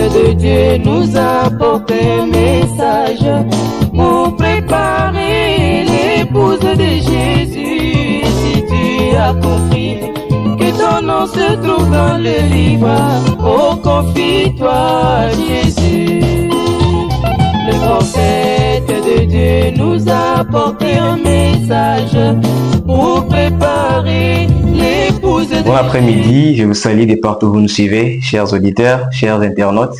de Dieu nous apporte un message pour préparer l'épouse de Jésus. Si tu as compris que ton nom se trouve dans le livre, oh, confie-toi Jésus. Le prophète de Dieu nous apporte un message pour préparer l'épouse de Jésus. Bon après-midi, je vous salue de partout où vous nous suivez, chers auditeurs, chers internautes.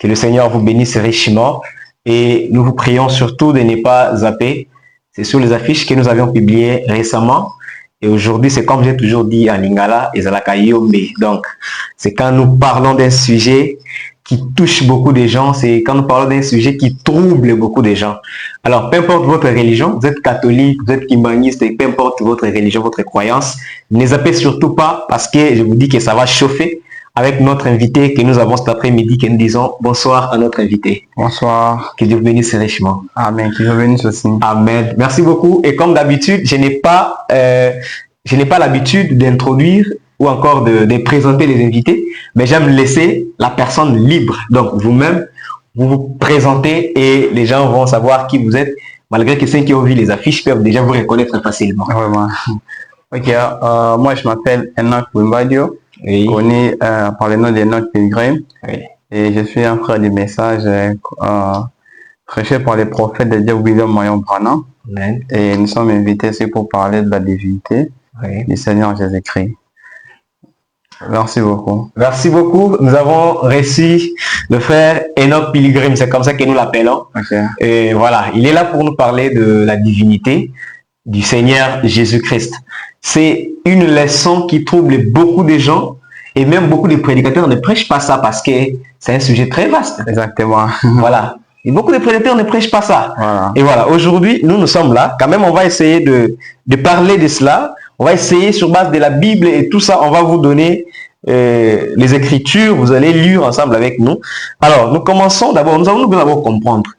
Que le Seigneur vous bénisse richement et nous vous prions surtout de ne pas zapper. C'est sur les affiches que nous avions publiées récemment. Et aujourd'hui, c'est comme j'ai toujours dit à Lingala et Zalaka Yombe. Donc, c'est quand nous parlons d'un sujet qui touche beaucoup de gens, c'est quand nous parlons d'un sujet qui trouble beaucoup de gens. Alors, peu importe votre religion, vous êtes catholique, vous êtes kimbaniste, peu importe votre religion, votre croyance, ne zappez surtout pas parce que je vous dis que ça va chauffer avec notre invité que nous avons cet après-midi, que nous disons bonsoir à notre invité. Bonsoir. Que Dieu vous bénisse richement. Amen. Que Dieu vous bénisse aussi. Amen. Merci beaucoup. Et comme d'habitude, je n'ai pas l'habitude d'introduire ou encore de présenter les invités, mais j'aime laisser la personne libre. Donc, vous-même, vous vous présentez et les gens vont savoir qui vous êtes, malgré que ceux qui ont vu les affiches peuvent déjà vous reconnaître facilement. Vraiment. Ok, moi je m'appelle Enoch Wimbadio, Oui. connu par le nom d'Enoch Pilgrim, Oui. et je suis un frère du message prêché par les prophètes de Dieu William Marion Branham, Amen. et nous sommes invités ici pour parler de la divinité Oui. du Seigneur Jésus-Christ. Merci beaucoup. Merci beaucoup. Nous avons reçu le frère Enoch Pilgrim, c'est comme ça que nous l'appelons. Ok. Et voilà, il est là pour nous parler de la divinité du Seigneur Jésus-Christ. C'est une leçon qui trouble beaucoup de gens et même beaucoup de prédicateurs ne prêchent pas ça parce que c'est un sujet très vaste. Exactement. Voilà. Et beaucoup de prédicateurs ne prêchent pas ça. Voilà. Et voilà, aujourd'hui, nous sommes là. Quand même, on va essayer de parler de cela. On va essayer sur base de la Bible et tout ça, on va vous donner les Écritures. Vous allez lire ensemble avec nous. Alors, nous commençons d'abord. Nous allons d'abord comprendre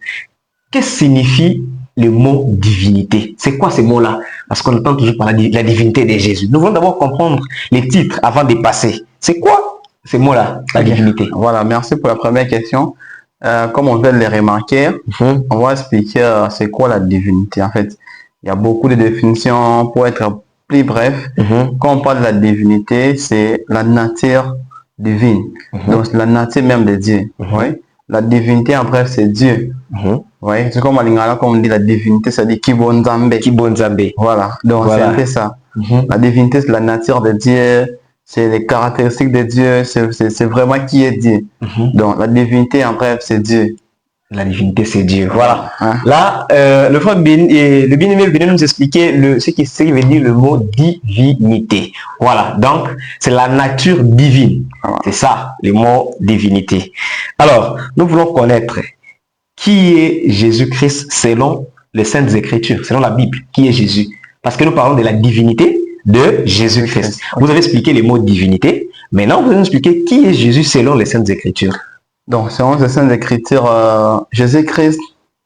qu'est-ce que signifie le mot divinité. C'est quoi ces mots-là? Parce qu'on entend toujours parler de la divinité de Jésus. Nous voulons d'abord comprendre les titres avant de passer. C'est quoi ces mots-là, la divinité? Voilà, merci pour la première question. Comme on vient de les remarquer, on va expliquer c'est quoi la divinité. En fait, il y a beaucoup de définitions. Pour être plus bref, quand on parle de la divinité, c'est la nature divine. Donc, c'est la nature même de Dieu. Oui? La divinité, en bref, c'est Dieu. Oui? C'est comme à Lingala, comme on dit, la divinité, ça dit Kibonzambe. Kibonzambe. Voilà. Donc, Voilà. c'est un peu ça. La divinité, c'est la nature de Dieu. C'est les caractéristiques de Dieu. C'est vraiment qui est Dieu. Donc, la divinité, en bref, c'est Dieu. La divinité, c'est Dieu. Voilà. Hein? Là, le frère le bien-aimé venait nous expliquer ce qui veut dire le mot divinité. Voilà. Donc, c'est la nature divine. Voilà. C'est ça, le mot divinité. Alors, nous voulons connaître qui est Jésus-Christ selon les Saintes Écritures, selon la Bible. Qui est Jésus? Parce que nous parlons de la divinité de Jésus-Christ. Vous avez expliqué les mots divinité. Maintenant, vous allez nous expliquer qui est Jésus selon les Saintes Écritures. Donc, selon les Saintes Écritures, Jésus-Christ,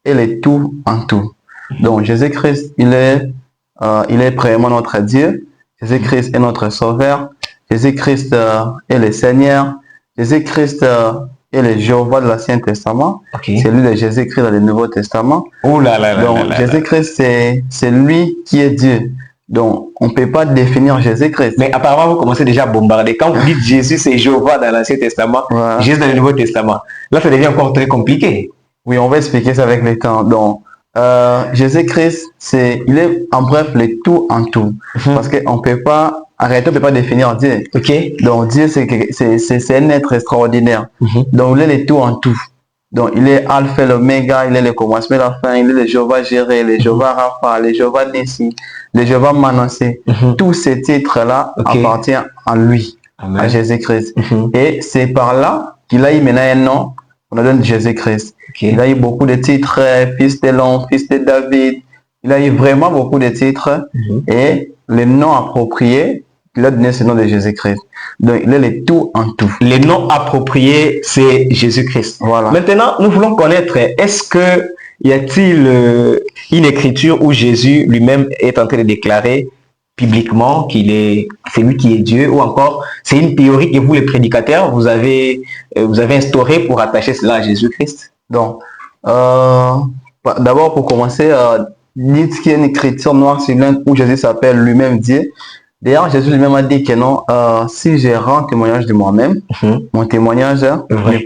il est tout en tout. Donc, Jésus-Christ, il est premièrement notre Dieu. Jésus-Christ est notre Sauveur. Jésus-Christ est le Seigneur. Jésus-Christ est le Jéhovah de l'Ancien Testament. Okay. C'est lui de Jésus-Christ dans le Nouveau Testament. Oh là là là. Donc, Jésus-Christ, c'est lui qui est Dieu. Donc, on ne peut pas définir Jésus-Christ. Mais apparemment, vous commencez déjà à bombarder. Quand vous dites Jésus, c'est Jéhovah dans l'Ancien Testament, Voilà. Jésus dans le Nouveau Testament. Là, ça devient encore très compliqué. Oui, on va expliquer ça avec le temps. Donc, Jésus-Christ, il est en bref le tout en tout. Parce qu'on ne peut pas arrêter, on ne peut pas définir Dieu. Ok. Donc, Dieu, c'est un être extraordinaire. Donc, il est le tout en tout. Donc, il est Alpha et l'Oméga, il est le commencement et la fin, il est le Jéhovah Jireh, le Jéhovah Rapha, le Jéhovah Nissi, le Jéhovah Manassé. Tous ces titres-là appartiennent à lui, à Jésus-Christ. Et c'est par là qu'il a eu maintenant un nom, on a donné Jésus-Christ. Il a eu beaucoup de titres, fils de l'homme, fils de David. Il a eu vraiment beaucoup de titres. Et le nom approprié, il a donné ce nom de Jésus-Christ. Donc, il est le tout en tout. Le nom approprié, c'est Jésus-Christ. Voilà. Maintenant, nous voulons connaître, est-ce que y a-t-il une écriture où Jésus lui-même est en train de déclarer publiquement c'est lui qui est Dieu, ou encore c'est une théorie que vous, les prédicateurs, vous avez instaurée pour attacher cela à Jésus-Christ? Donc, d'abord pour commencer, dites qu'il y a une écriture noire sur l'un où Jésus s'appelle lui-même Dieu. D'ailleurs, Jésus lui-même a dit que non, si je rends témoignage de moi-même, mon témoignage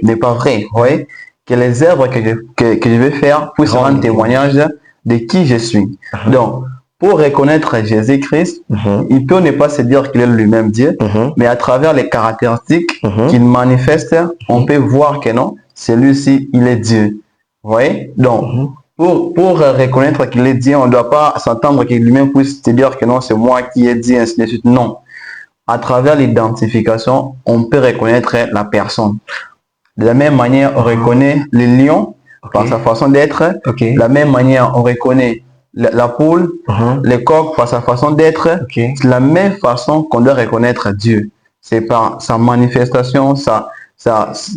n'est pas vrai. Oui? Que les œuvres que je vais faire puissent rendre témoignage de qui je suis. Donc, pour reconnaître Jésus-Christ, il peut ne pas se dire qu'il est lui-même Dieu, mais à travers les caractéristiques qu'il manifeste, on peut voir que non, celui-ci, il est Dieu. Vous voyez? Donc, pour reconnaître qu'il est Dieu, on ne doit pas s'attendre qu'il lui-même puisse se dire que non, c'est moi qui ai dit, ainsi de suite. Non. À travers l'identification, on peut reconnaître la personne. De la même manière, on reconnaît les lions par sa façon d'être. De la même manière, on reconnaît la poule, le coq par sa façon d'être. C'est la même façon qu'on doit reconnaître Dieu. C'est par sa manifestation,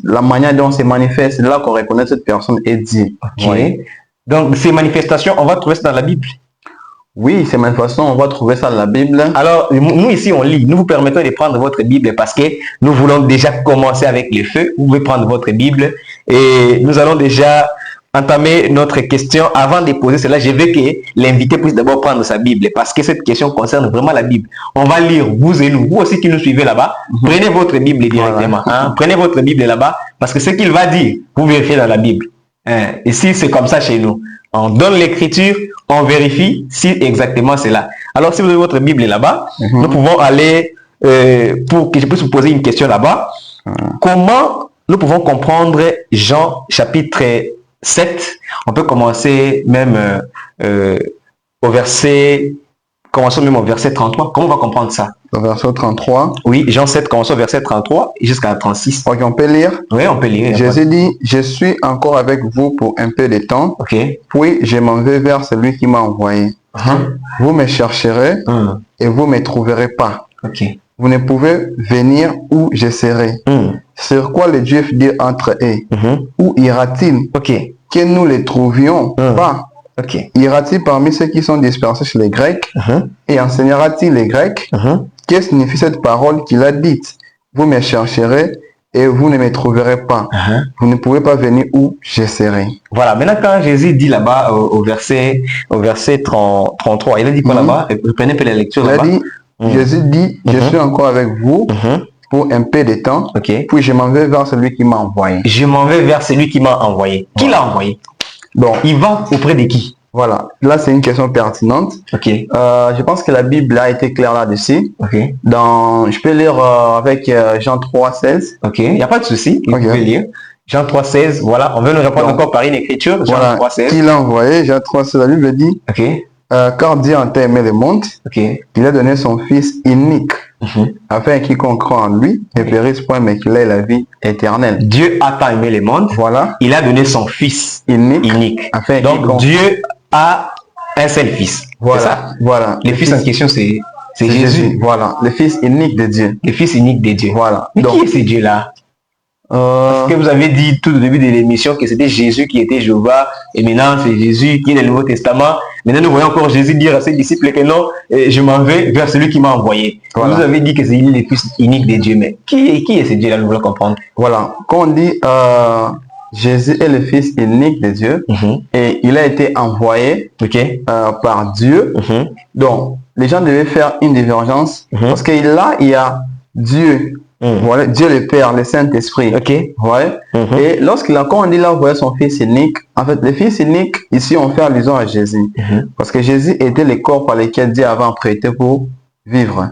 la manière dont se manifeste, c'est là qu'on reconnaît cette personne est Dieu. Ouais. Donc, ces manifestations, on va trouver ça dans la Bible? Oui, ces manifestations, on va trouver ça dans la Bible. Alors, nous ici, on lit. Nous vous permettons de prendre votre Bible parce que nous voulons déjà commencer avec le feu. Vous pouvez prendre votre Bible et nous allons déjà entamer notre question. Avant de poser cela, je veux que l'invité puisse d'abord prendre sa Bible parce que cette question concerne vraiment la Bible. On va lire, vous et nous, vous aussi qui nous suivez là-bas, prenez votre Bible directement. Voilà. Prenez votre Bible là-bas parce que ce qu'il va dire, vous vérifiez dans la Bible. Ici, c'est comme ça chez nous. On donne l'écriture, on vérifie si exactement c'est là. Alors, si vous avez votre Bible là-bas, nous pouvons aller, pour que je puisse vous poser une question là-bas. Comment nous pouvons comprendre Jean chapitre 7? On peut commencer même au verset... Commençons même au verset 33. Comment on va comprendre ça? Au verset 33. Oui, Jean 7, commençons au verset 33 jusqu'à 36. Ok, on peut lire? Oui, on peut lire. Jésus dit, je suis encore avec vous pour un peu de temps. Puis je m'en vais vers celui qui m'a envoyé. Vous me chercherez et vous ne me trouverez pas. Vous ne pouvez venir où je serai. Sur quoi les Juifs dirent entre eux? Où ira-t-il? Que nous le trouvions pas. Ira-t-il parmi ceux qui sont dispersés chez les Grecs et enseignera-t-il les Grecs? Que signifie cette parole qu'il a dite? Vous me chercherez et vous ne me trouverez pas. Vous ne pouvez pas venir où je serai. Voilà, maintenant quand Jésus dit là-bas au verset 33, il a dit quoi là-bas? Reprenez un peu la lecture là-bas. Jésus dit, je suis encore avec vous pour un peu de temps, puis je m'en vais vers celui qui m'a envoyé. Je m'en vais vers celui qui m'a envoyé. Qui l'a envoyé? Donc, il va auprès de qui? Voilà, là c'est une question pertinente. Je pense que la Bible a été claire là-dessus. Je peux lire avec Jean 3, 16. Il n'y a pas de souci, vous pouvez lire. Jean 3, 16, voilà, on veut nous répondre encore par une écriture. Jean 3, 16. Qui l'a envoyé? Jean 3, 16, la Bible dit, car Dieu a tant aimé le monde, qu'il a donné son Fils unique, afin qu'il quiconque croit en lui ne périsse point, mais qu'il ait la vie éternelle. Dieu a tant aimé le monde, il a donné son Fils unique. Afin donc Dieu a un seul Fils. Voilà. Le Fils en question, c'est Jésus. Voilà, le Fils unique de Dieu. Le Fils unique de Dieu. Voilà. Mais qui est ce Dieu-là? Parce que vous avez dit tout au début de l'émission que c'était Jésus qui était Jéhovah, et maintenant c'est Jésus qui est dans le Nouveau Testament. Maintenant nous voyons encore Jésus dire à ses disciples que non, je m'en vais vers celui qui m'a envoyé. Vous avez dit que c'est le Fils unique de Dieu, mais qui est ce Dieu-là? Nous voulons comprendre. Voilà, quand on dit Jésus est le Fils unique de Dieu et il a été envoyé par Dieu, donc les gens devaient faire une divergence parce que là il y a Dieu. Voilà, Dieu le Père, le Saint-Esprit. Et quand on dit là, envoyé son Fils unique, en fait, le Fils unique, ici, on fait allusion à Jésus. Parce que Jésus était le corps par lequel Dieu avait prêté pour vivre.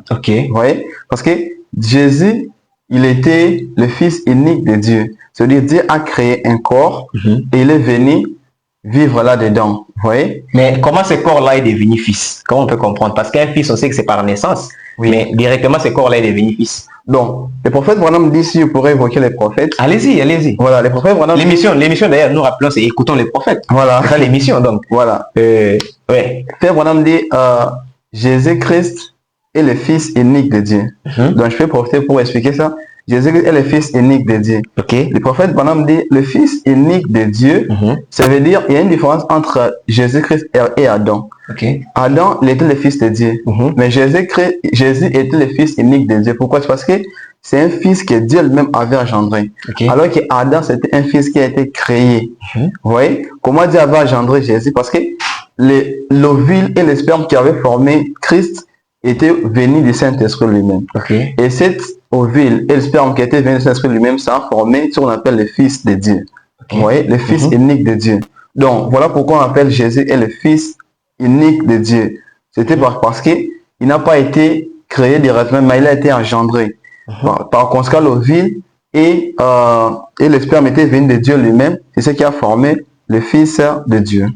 Parce que Jésus, il était le Fils unique de Dieu. C'est-à-dire, Dieu a créé un corps et il est venu vivre là-dedans. Mais comment ce corps-là est devenu fils? Comment on peut comprendre? Parce qu'un fils, on sait que c'est par naissance. Mais directement, ce corps-là est devenu fils. Donc, le prophète Branham dit, si je pourrais évoquer les prophètes. Allez-y. Voilà, les prophètes Branham. L'émission d'ailleurs, nous rappelons, c'est écoutons les prophètes. Voilà. C'est l'émission, donc. Voilà. Père Branham dit, Jésus-Christ est le Fils unique de Dieu. Donc, je vais profiter pour expliquer ça. Jésus-Christ est le fils unique de Dieu. Ok. Le prophète Branham dit le fils unique de Dieu, ça veut dire il y a une différence entre Jésus-Christ et Adam. Ok. Adam, il était le fils de Dieu. Mais Jésus était le fils unique de Dieu. Pourquoi? C'est parce que c'est un fils que Dieu lui-même avait engendré. Okay. Alors que Adam, c'était un fils qui a été créé. Vous voyez? Comment Dieu avait engendré Jésus? Parce que l'ovule et le sperme qui avaient formé Christ étaient venus du Saint-Esprit lui-même. Okay. Et cet ovule et le sperme qui était venu du Saint-Esprit lui-même, ça a formé ce qu'on appelle le Fils de Dieu. Vous voyez? Le Fils unique de Dieu. Donc, voilà pourquoi on appelle Jésus est le Fils unique de Dieu. C'était parce qu'il n'a pas été créé directement, mais il a été engendré. Par conséquent, l'ovule et le sperme étaient venus de Dieu lui-même. C'est ce qui a formé le Fils de Dieu.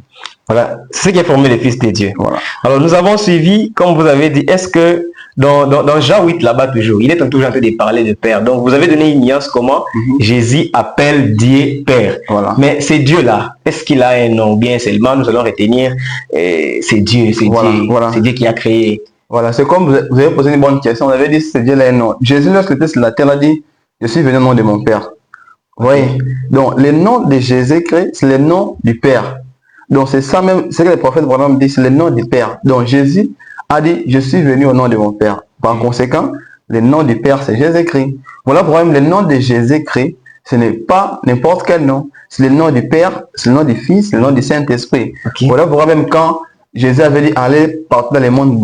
Voilà, c'est ce qui a formé le Fils de Dieu. Voilà. Alors, nous avons suivi, comme vous avez dit, est-ce que dans Jean 8, là-bas toujours, il est toujours en train de parler de Père. Donc, vous avez donné une nuance comment Jésus appelle Dieu Père. Voilà. Mais c'est Dieu-là, est-ce qu'il a un nom? Bien seulement, nous allons retenir, c'est Dieu, c'est Dieu, c'est Dieu qui a créé. Voilà, c'est comme vous avez posé une bonne question, vous avez dit c'est Dieu là un nom. Jésus, lorsqu'il était sur la terre, a dit, je suis venu au nom de mon Père. Oui. Donc, le nom de Jésus-Christ, c'est le nom du Père. Donc, c'est ça même, c'est que le prophète Branham dit, c'est le nom du Père. Donc, Jésus a dit, je suis venu au nom de mon Père. Par conséquent, le nom du Père, c'est Jésus-Christ. Voilà pourquoi le nom de Jésus-Christ, ce n'est pas n'importe quel nom. C'est le nom du Père, c'est le nom du Fils, c'est le nom du Saint-Esprit. Okay. Voilà pourquoi même quand Jésus avait dit, allez partout dans le monde,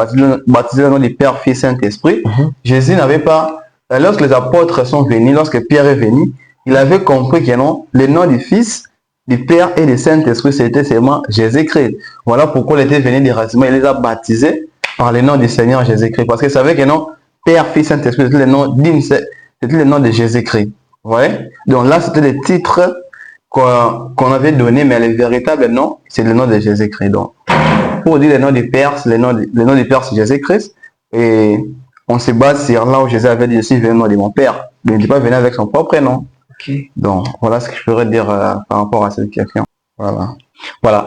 baptiser le nom du Père, Fils, Saint-Esprit, Jésus n'avait pas, lorsque les apôtres sont venus, lorsque Pierre est venu, il avait compris que non, le nom du Fils, du Père et du Saint-Esprit, c'était seulement Jésus-Christ. Voilà pourquoi il était venu directement, il les a baptisés par le nom du Seigneur Jésus-Christ. Parce qu'il savait que non, Père, Fils, Saint-Esprit, c'était le nom de Jésus-Christ. Vous voyez? Donc là, c'était le titre qu'on avait donné, mais le véritable nom, c'est le nom de Jésus-Christ. Donc, pour dire le nom du Père, le nom du Père, c'est Jésus-Christ. Et on se base sur là où Jésus avait dit, je suis venu au nom de mon Père. Mais il n'est pas venu avec son propre nom. Okay. Donc, voilà ce que je pourrais dire par rapport à cette question. Voilà.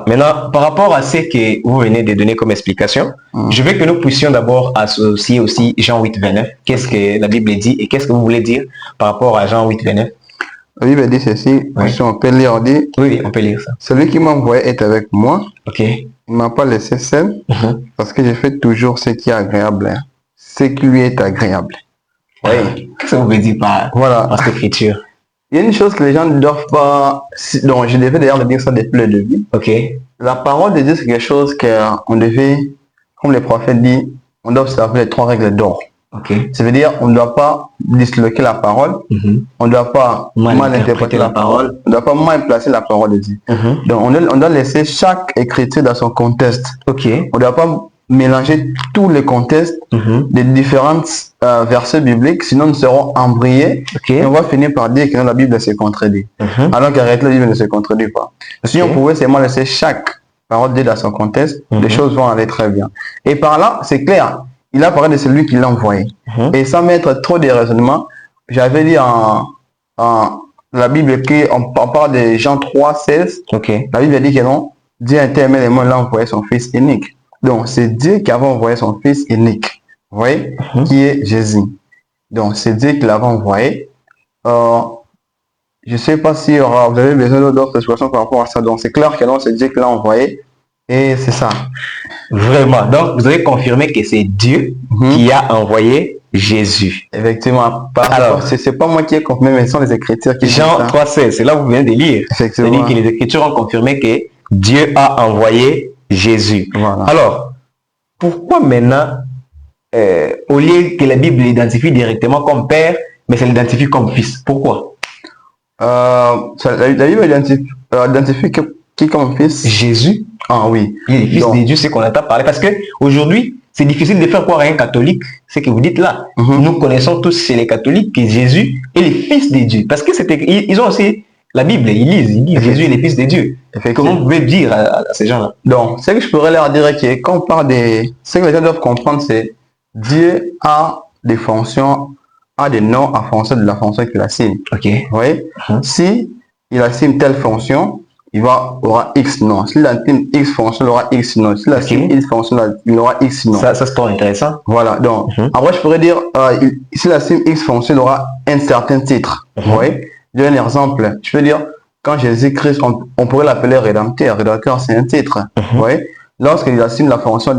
Maintenant, par rapport à ce que vous venez de donner comme explication, je veux que nous puissions d'abord associer aussi Jean 8, 29. Qu'est-ce que la Bible dit et qu'est-ce que vous voulez dire par rapport à Jean 8, 29? La Bible dit ceci, si on peut lire, on dit, oui, on peut lire ça. Celui qui m'a envoyé est avec moi. Ok. Il ne m'a pas laissé seul parce que je fais toujours ce qui est agréable. Ce qui lui est agréable. Oui. Qu'est-ce que vous voulez dire par cette écriture? Il y a une chose que les gens ne doivent pas... Donc, je devais d'ailleurs dire ça depuis le début. Ok. La parole de Dieu, c'est quelque chose qu'on devait, comme le prophète dit, on doit observer les 3 règles d'or. Ok. Ça veut dire, on ne doit pas disloquer la parole, on ne doit pas mal interpréter la parole, on ne doit pas mal placer la parole de Dieu. Donc, on doit laisser chaque écriture dans son contexte. Ok. On ne doit pas mélanger tous les contextes des différents versets bibliques, sinon nous serons embrouillés et on va finir par dire que la Bible se contredit. Alors qu'en réalité, la Bible ne se contredit pas. Si on pouvait seulement laisser chaque parole de Dieu dans son contexte, les choses vont aller très bien. Et par là, c'est clair, il a parlé de celui qui l'a envoyé. Et sans mettre trop de raisonnement, j'avais dit en la Bible qu'on parle de Jean 3, 16, la Bible dit que non, Dieu intermédiairement l'a envoyé son Fils unique. Donc, c'est Dieu qui avait envoyé son Fils unique, vous voyez, qui est Jésus. Donc, c'est Dieu qui l'avait envoyé. Je ne sais pas si vous avez besoin d'autres explications par rapport à ça. Donc, c'est clair que non, c'est Dieu qui l'a envoyé. Et c'est ça. Vraiment. Donc, vous avez confirmé que c'est Dieu qui a envoyé Jésus. Effectivement. Alors, c'est pas moi qui ai confirmé, mais ce sont les Écritures qui Jean 3,16, c'est là où vous venez de lire. Effectivement. C'est-à-dire que les Écritures ont confirmé que Dieu a envoyé Jésus. Voilà. Alors, pourquoi maintenant, au lieu que la Bible l'identifie directement comme Père, mais ça l'identifie comme Fils? Pourquoi? La Bible identifie qui comme Fils? Jésus. Ah oui. Il est le Fils de Dieu, c'est qu'on entend parler. Parce que aujourd'hui, c'est difficile de faire croire à un catholique ce que vous dites là. Nous connaissons tous chez les catholiques que Jésus est le Fils de Dieu. Parce que ils ont aussi la Bible, ils lisent Jésus est le Fils de Dieu. Comment vous pouvez dire à ces gens-là? Donc, ce que je pourrais leur dire, c'est que quand on parle de... Ce que les gens doivent comprendre, c'est Dieu a des fonctions, a des noms en fonction de la fonction qu'il assigne. Ok. Oui. Si il assigne telle fonction, aura X noms. Si l'antenne X fonctionne, il aura X noms. Si la sim X fonctionne, il aura X noms. Ça c'est trop intéressant. Voilà, donc, après, je pourrais dire, si la sim X fonctionne, il aura un certain titre. Vous voyez? Je donne un exemple. Je peux dire, quand Jésus-Christ, on pourrait l'appeler rédempteur. Rédempteur, c'est un titre. Vous voyez? Lorsque il assume la fonction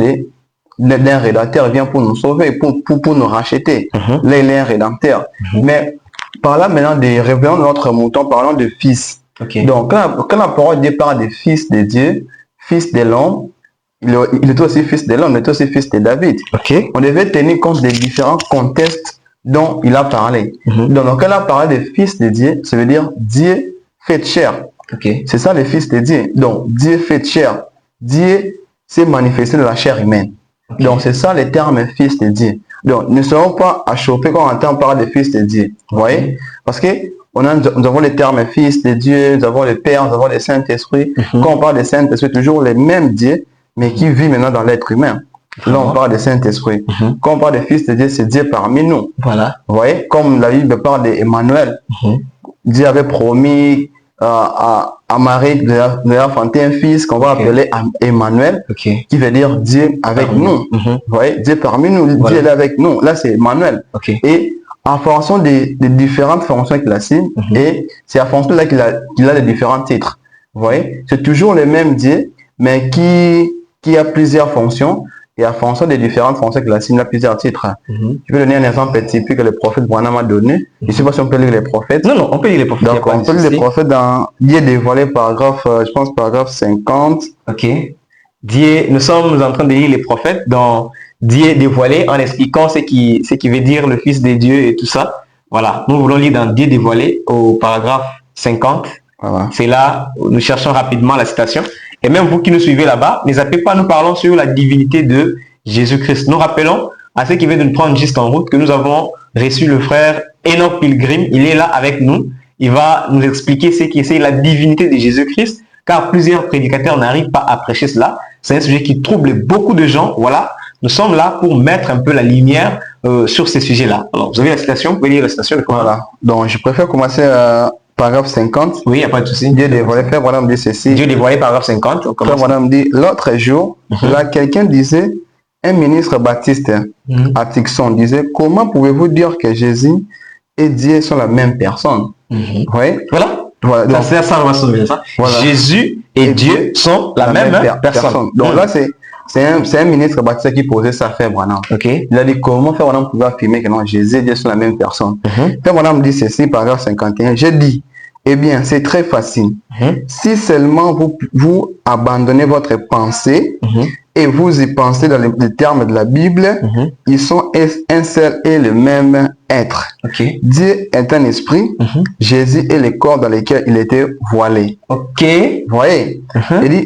d'un rédempteur, il vient pour nous sauver, pour nous racheter. Là, il est un rédempteur. Mais par là, maintenant, révélons de notre mouton, parlons de fils. Donc, quand la parole de Dieu parle de fils de Dieu, fils de l'homme, il est aussi fils de l'homme, il est aussi fils de David. On devait tenir compte des différents contextes dont il a parlé. Donc, quand il a parlé de fils de Dieu, ça veut dire Dieu fait chair. C'est ça le fils de Dieu. Donc, Dieu fait chair. Dieu s'est manifesté dans la chair humaine. Donc, c'est ça le terme fils de Dieu. Donc, ne serons pas achoppés quand on entend parler de fils de Dieu. Vous voyez? Parce que nous avons les termes fils de Dieu, nous avons le Père, nous avons le Saint-Esprit. Quand on parle de Saint-Esprit, toujours les mêmes dieux, mais qui vit maintenant dans l'être humain. Là, on parle de Saint-Esprit. Quand on parle de fils de Dieu, c'est Dieu parmi nous. Voilà. Vous voyez? Comme la Bible parle d'Emmanuel. Dieu avait promis à Marie de enfanter un fils qu'on va appeler Emmanuel, qui veut dire Dieu avec nous. Vous voyez? Dieu parmi nous, Dieu est avec nous. Là, c'est Emmanuel. Et en fonction des différentes fonctions qu'il assume, et c'est à fonction de là qu'il a les différents titres. Vous voyez? C'est toujours le même Dieu, mais qui a plusieurs fonctions, et à fonction des différentes fonctions qu'il assume, il a plusieurs titres. Je vais donner un exemple typique que le prophète Branham a donné. Je ne sais pas si on peut lire les prophètes. Non, on peut lire les prophètes. Donc, on peut lire les prophètes dans Dieu dévoilé, paragraphe, je pense, paragraphe 50. Nous sommes en train de lire les prophètes dans Dieu dévoilé en expliquant ce qui veut dire le Fils de Dieu et tout ça. Voilà, nous voulons lire dans Dieu dévoilé au paragraphe 50. C'est là où nous cherchons rapidement la citation. Et même vous qui nous suivez là-bas, ne zappez pas, nous parlons sur la divinité de Jésus-Christ. Nous rappelons à ceux qui viennent de nous prendre juste en route que nous avons reçu le frère Enoch Pilgrim. Il est là avec nous. Il va nous expliquer ce qui est la divinité de Jésus-Christ, car plusieurs prédicateurs n'arrivent pas à prêcher cela. C'est un sujet qui trouble beaucoup de gens. Voilà, nous sommes là pour mettre un peu la lumière sur ces sujets-là. Alors, vous avez la citation, vous pouvez lire la citation. Voilà, donc je préfère commencer paragraphe 50. Oui, il n'y a pas de souci. Dieu dévoilé, Frère Branham dit ceci. Dieu dévoilé, paragraphe 50. Frère Branham dit, l'autre jour, là, quelqu'un disait, un ministre baptiste à Tixon disait, comment pouvez-vous dire que Jésus et Dieu sont la même personne? Oui. Voilà. Donc, ça, voilà. Jésus et Dieu sont la même personne. Donc là, c'est un ministre baptiste qui posait ça à Frère Branham. Il a dit, comment Frère Branham pouvait affirmer que non, Jésus et Dieu sont la même personne? Frère Branham dit ceci, paragraphe 51. J'ai dit, eh bien, c'est très facile. Si seulement vous abandonnez votre pensée et vous y pensez dans les termes de la Bible, ils sont un seul et le même être. Dieu est un esprit, Jésus est le corps dans lequel il était voilé. Vous voyez?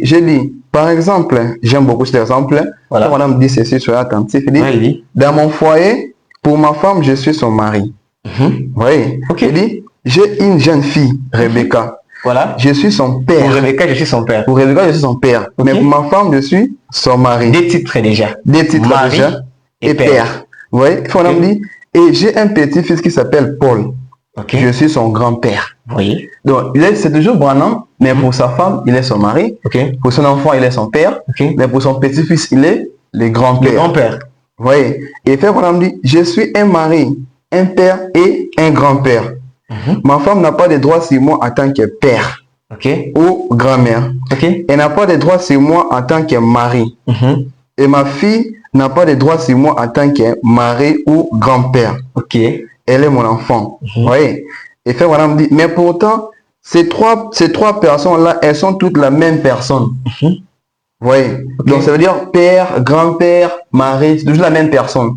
J'ai dit, par exemple, j'aime beaucoup cet exemple. Voilà. Quand on me dit ceci, soyez attentif. Il dit, dans mon foyer, pour ma femme, je suis son mari. Vous voyez? Il dit, j'ai une jeune fille, Rebecca. Voilà. Je suis son père. Pour Rebecca, je suis son père. Pour Rebecca, je suis son père. Mais pour ma femme, je suis son mari. Des titres déjà. Des titres mari déjà. Et père. Vous voyez? On dit, et j'ai un petit-fils qui s'appelle Paul. Je suis son grand-père. Oui. Donc, c'est toujours Branham, mais pour sa femme, il est son mari. Pour son enfant, il est son père. Mais pour son petit-fils, il est le grand-père. Le grand-père. Vous voyez? Et Frère Branham dit, je suis un mari, un père et un grand-père. Ma femme n'a pas de droit sur moi en tant que père ou grand-mère. Elle n'a pas de droit sur moi en tant que mari. Et ma fille n'a pas de droit sur moi en tant que mari ou grand-père. Elle est mon enfant. Vous voyez? Et Frère Branham dit, mais pourtant, ces trois personnes-là, elles sont toutes la même personne. Vous voyez? Donc ça veut dire père, grand-père, mari, c'est toujours la même personne.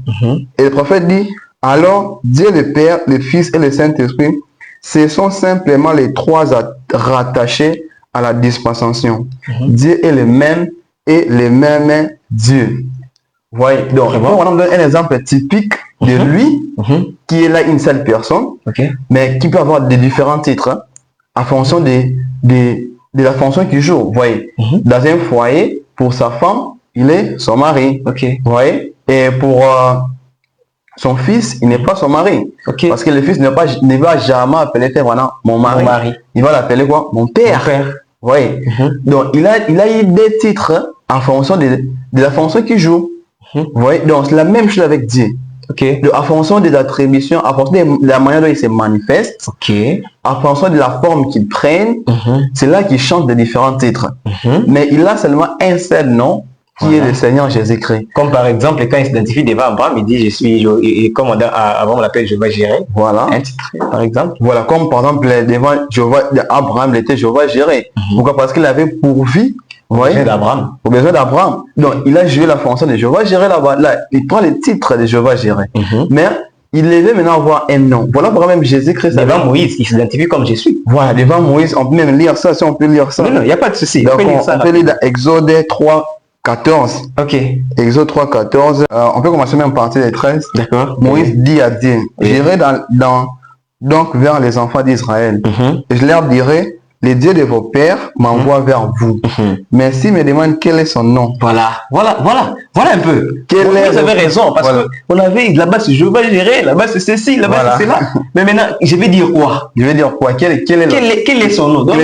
Et le prophète dit, alors Dieu le Père, le Fils et le Saint-Esprit, ce sont simplement les trois rattachés à la dispensation. Dieu est le même et le même Dieu. Vous voyez? Donc, on donne un exemple typique de lui, qui est là une seule personne, mais qui peut avoir des différents titres en fonction de la fonction qu'il joue. Vous voyez? Dans un foyer, pour sa femme, il est son mari. Vous voyez? Et pour son fils, il n'est pas son mari. Parce que le fils ne va jamais appeler Frère Branham mon mari. Il va l'appeler quoi? Mon père. Ouais. Donc, il a eu des titres en fonction de la fonction qu'il joue. Vous voyez? Donc, c'est la même chose avec Dieu. Ok. Donc, en fonction des attributions, en fonction de la manière dont il se manifeste, Ok. en fonction de la forme qu'il prenne, c'est là qu'il chante de différents titres. Mais il a seulement un seul nom, qui est le Seigneur Jésus-Christ. Comme par exemple, quand il s'identifie devant Abraham, il dit je suis, et comme avant on l'appelle Jéhovah Jireh. Voilà. Un titre, par exemple. Voilà, comme par exemple, devant Abraham, il était Jéhovah Jireh. Pourquoi? Parce qu'il avait pourvu au besoin d'Abraham. Donc, il a joué la fonction de Jéhovah Jireh là-bas. Là, il prend le titre de Jéhovah Jireh. Mais il devait maintenant avoir un nom. Voilà pourquoi même Jésus-Christ. Devant Moïse, il s'identifie comme Jésus. Voilà, devant Moïse, on peut même lire ça, si on peut lire ça. Non, il n'y a pas de souci. Donc, on peut lire dans Exode 3, 14. Ok. Exode 3, 14. On peut commencer même à partir des 13. D'accord. Moïse dit à Dieu, j'irai donc vers les enfants d'Israël. Et je leur dirai, les dieux de vos pères m'envoient vers vous. Mais s'ils me demandent quel est son nom. Voilà un peu. Vous avez raison, parce qu'on avait là-bas c'est Jéhovah Jireh, là-bas c'est ceci, là-bas c'est cela. Mais maintenant, je vais dire quoi? Je vais dire quoi? Quel est son nom? Donc,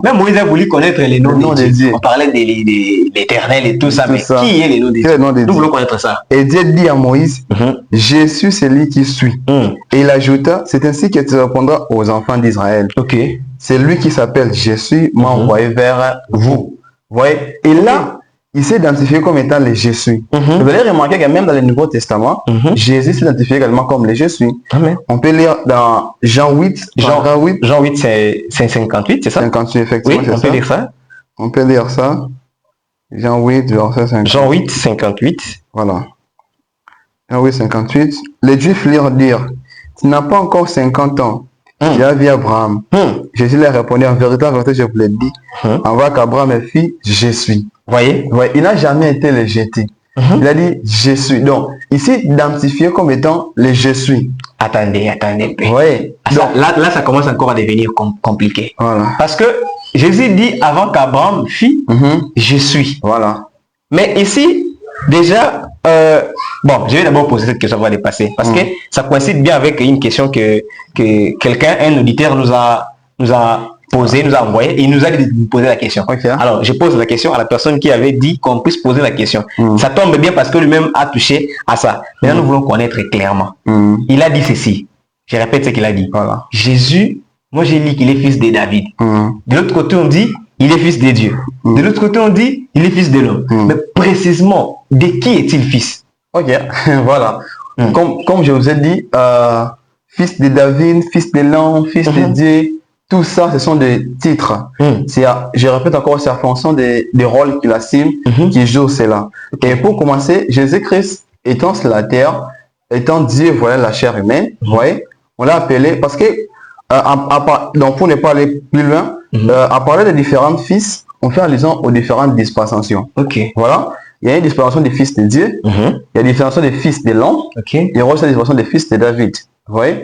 même Moïse a voulu connaître les noms des dieux. On parlait de l'Éternel et tout ça, mais qui est les noms des dieux? Nous voulons connaître ça. Et Dieu dit à Moïse, je suis celui qui suis. Et il ajouta, c'est ainsi que tu répondras aux enfants d'Israël. Ok. C'est lui qui s'appelle Jésus m'a envoyé vers vous. Vous voyez? Et là, il s'est identifié comme étant le Je suis. Vous allez remarquer que même dans le Nouveau Testament, Jésus s'identifié également comme le Je suis. On peut lire dans Jean 8. Jean 8, c'est 58, c'est ça? 58, effectivement. Oui, on peut lire ça. On peut lire ça. Jean 8, verset 58. Jean 8, 58. Voilà. Jean 8, 58. Les Juifs leur dirent, tu n'as pas encore 50 ans. Il a vu Abraham. Jésus leur répondit, en vérité, je vous l'ai dit, en voit qu'Abraham est fils, je suis. Voyez? Ouais, il n'a jamais été le jeté. Il a dit, je suis. Donc, il s'est identifié comme étant le je suis. Attendez. Ouais. Donc, là, ça commence encore à devenir compliqué. Voilà. Parce que Jésus dit, avant qu'Abraham fît, je suis. Voilà. Mais ici, déjà, bon, je vais d'abord poser cette question, on va dépasser. Parce que ça coïncide bien avec une question que quelqu'un, un auditeur nous a posé, nous a envoyé, et il nous a dit de poser la question. Okay. Alors, je pose la question à la personne qui avait dit qu'on puisse poser la question. Ça tombe bien parce que lui-même a touché à ça. Maintenant, nous voulons connaître clairement. Il a dit ceci. Je répète ce qu'il a dit. Voilà. Jésus, moi j'ai dit qu'il est fils de David. De l'autre côté, on dit il est fils de Dieu. De l'autre côté, on dit il est fils de l'homme. Mais précisément, de qui est-il fils? Ok, voilà. Comme je vous ai dit, fils de David, fils de l'homme, fils de Dieu, tout ça, ce sont des titres. Je répète encore, c'est en fonction des rôles qu'il assume, qui joue cela. Et pour commencer, Jésus-Christ étant sur la terre, étant Dieu, voilà la chair humaine, vous voyez, on l'a appelé, parce que, donc pour ne pas aller plus loin, à parler des différents fils, on fait allusion aux différentes dispensations. Ok. Voilà. Il y a une dispensation des fils de Dieu, il y a une dispensation des fils de l'homme, il y a aussi la dispensation des fils de David. Vous voyez?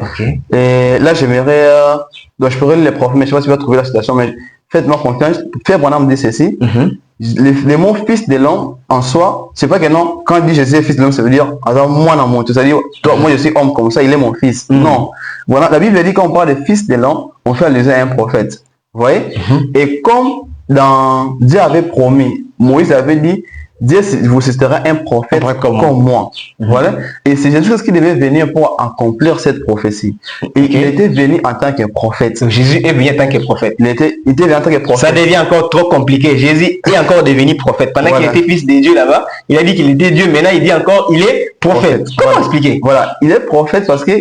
Et là, j'aimerais, donc je pourrais les prophètes, mais je ne sais pas si tu vas trouver la citation, mais faites-moi confiance. Frère Branham dit ceci. Les mots fils de l'homme, en soi, c'est pas que non, quand il dit Jésus est fils de l'homme, ça veut dire, alors moi dans mon tout, c'est-à-dire, toi, moi je suis homme comme ça, il est mon fils. Non. Voilà, la Bible dit qu'on parle de fils de l'homme, on fait allusion à un prophète. Vous voyez? Et comme Dieu avait promis, Moïse avait dit, Dieu vous suscitera un prophète comme moi. Voilà. Et c'est Jésus qui devait venir pour accomplir cette prophétie. Et il était venu en tant que prophète. Donc, Jésus est venu en tant que prophète. Il était venu en tant que prophète. Ça devient encore trop compliqué. Jésus est encore devenu prophète. Pendant qu'il était fils de Dieu là-bas, il a dit qu'il était Dieu. Maintenant, il dit encore, il est prophète. Comment expliquer? Voilà. Il est prophète parce que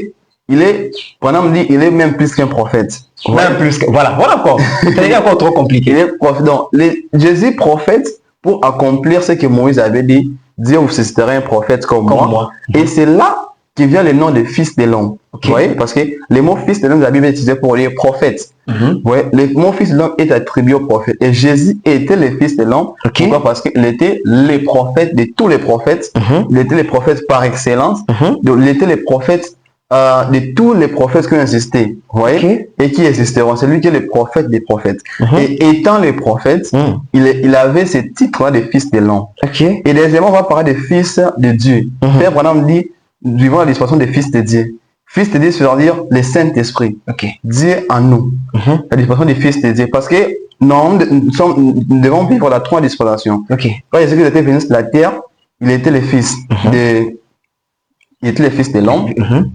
il est, pendant me dit, il est même plus qu'un prophète. Même plus que, voilà encore. Ça devient encore trop compliqué. Il est prophète. Donc, Jésus prophète, pour accomplir ce que Moïse avait dit, Dieu vous suscitera un prophète comme moi. Et c'est là que vient le nom de fils de l'homme. Vous voyez? Parce que le mot fils de l'homme, la Bible est utilisée pour dire prophète. Vous voyez? Le mot fils de l'homme est attribué au prophète. Et Jésus était le fils de l'homme. Pourquoi? Parce qu'il était le prophète de tous les prophètes. Il était le prophète par excellence. Donc, il était le prophète de tous les prophètes qui ont existé, vous voyez, et qui existeront. C'est lui qui est le prophète des prophètes. Et étant le prophète, il avait ce titre-là de fils de l'homme. Et deuxièmement, on va parler des fils de Dieu. Père Branham dit, vivons la dispensation des fils de Dieu. Fils de Dieu, c'est-à-dire le Saint-Esprit. Dieu en nous. La dispensation des fils de Dieu. Parce que Non, nous devons vivre la trois dispensations. Ok. Quand Jésus était venu sur la terre, il était le fils il était le fils de l'homme.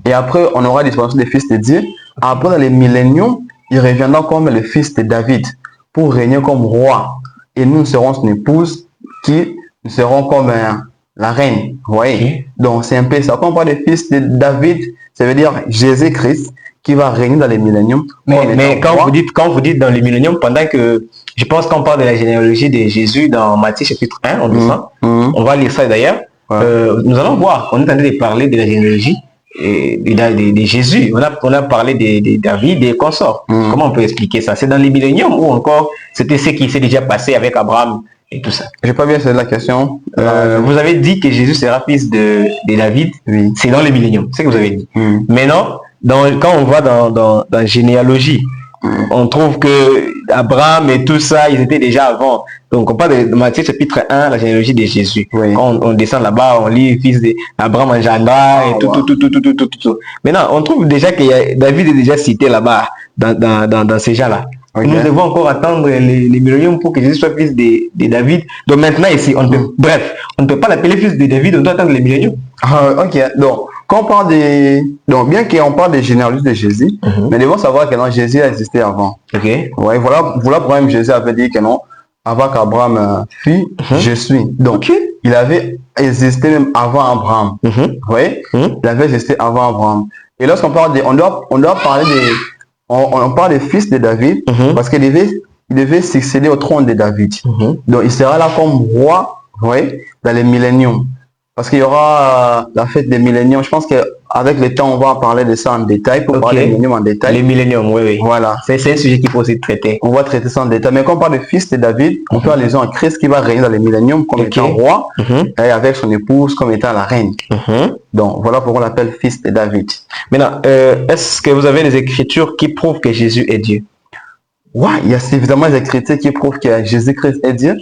Et après, on aura la dispensation des fils de Dieu. Après, dans les milléniums, il reviendra comme le fils de David pour régner comme roi. Et nous serons son épouse qui nous serons comme la reine. Vous voyez? Donc, c'est un peu ça. Quand on parle de fils de David, ça veut dire Jésus-Christ qui va régner dans les milléniums. Mais quand vous dites dans les milléniums, pendant que je pense qu'on parle de la généalogie de Jésus dans Matthieu chapitre 1, on descend, on va lire ça d'ailleurs. Nous allons voir, on est en train de parler de la généalogie de Jésus. On a parlé de David et consorts. Comment on peut expliquer ça? C'est dans les milléniums ou encore c'était ce qui s'est déjà passé avec Abraham et tout ça? Je n'ai pas bien saisi la question. Vous avez dit que Jésus sera fils de David. Oui. C'est dans les milléniums, c'est ce que vous avez dit. Maintenant, quand on va dans la généalogie, on trouve que Abraham et tout ça, ils étaient déjà avant. Donc on parle de Matthieu chapitre 1, la généalogie de Jésus. Oui. Quand on descend là-bas, on lit fils d'Abraham engendra et tout. Maintenant, on trouve déjà que David est déjà cité là-bas dans ces gens-là. Okay. Nous devons encore attendre les milléniums pour que Jésus soit fils de David. Donc maintenant ici, on ne peut pas l'appeler fils de David, on doit attendre les milléniums. Ok, donc quand on parle donc bien qu'on parle des généalogies de Jésus, mais devons savoir que non, Jésus a existé avant. Ok. Ouais, voilà pourquoi même Jésus avait dit que non, avant qu'Abraham fût, je suis. Donc il avait existé même avant Abraham. Ouais, il avait existé avant Abraham. Et lorsqu'on parle on doit parler on parle des fils de David parce qu'il devait succéder au trône de David. Donc il sera là comme roi, ouais, dans les milléniums. Parce qu'il y aura la fête des milléniums. Je pense qu'avec le temps, on va parler de ça en détail pour parler des milléniums en détail. Les milléniums, oui. Voilà. C'est un sujet qu'il faut aussi traiter. On va traiter ça en détail. Mais quand on parle de fils de David, on fait allusion à Christ qui va régner dans les milléniums comme étant roi et avec son épouse comme étant la reine. Donc voilà pourquoi on l'appelle fils de David. Maintenant, est-ce que vous avez des écritures qui prouvent que Jésus est Dieu? Ouais, il y a évidemment des écritures qui prouvent que Jésus-Christ est Dieu.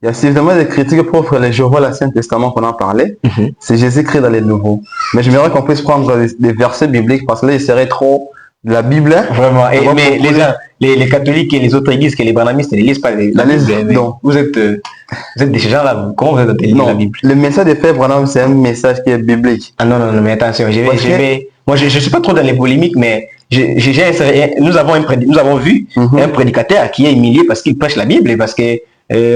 Il y a évidemment des écritures qui prouvent que les Jéhovah, l'Ancien Testament qu'on en parlait, c'est Jésus-Christ dans les Nouveaux. Mais j'aimerais qu'on puisse prendre des versets bibliques parce que là, il serait trop de la Bible. Vraiment. Mais les catholiques et les autres églises, que les branhamistes ne lisent pas la Bible. Donc, vous êtes de ces gens-là. Comment vous êtes de lire la Bible? Le message de Frère Branham, c'est un message qui est biblique. Ah non, mais attention, moi, je ne suis pas trop dans les polémiques, mais nous avons vu un prédicateur qui est humilié parce qu'il prêche la Bible et parce que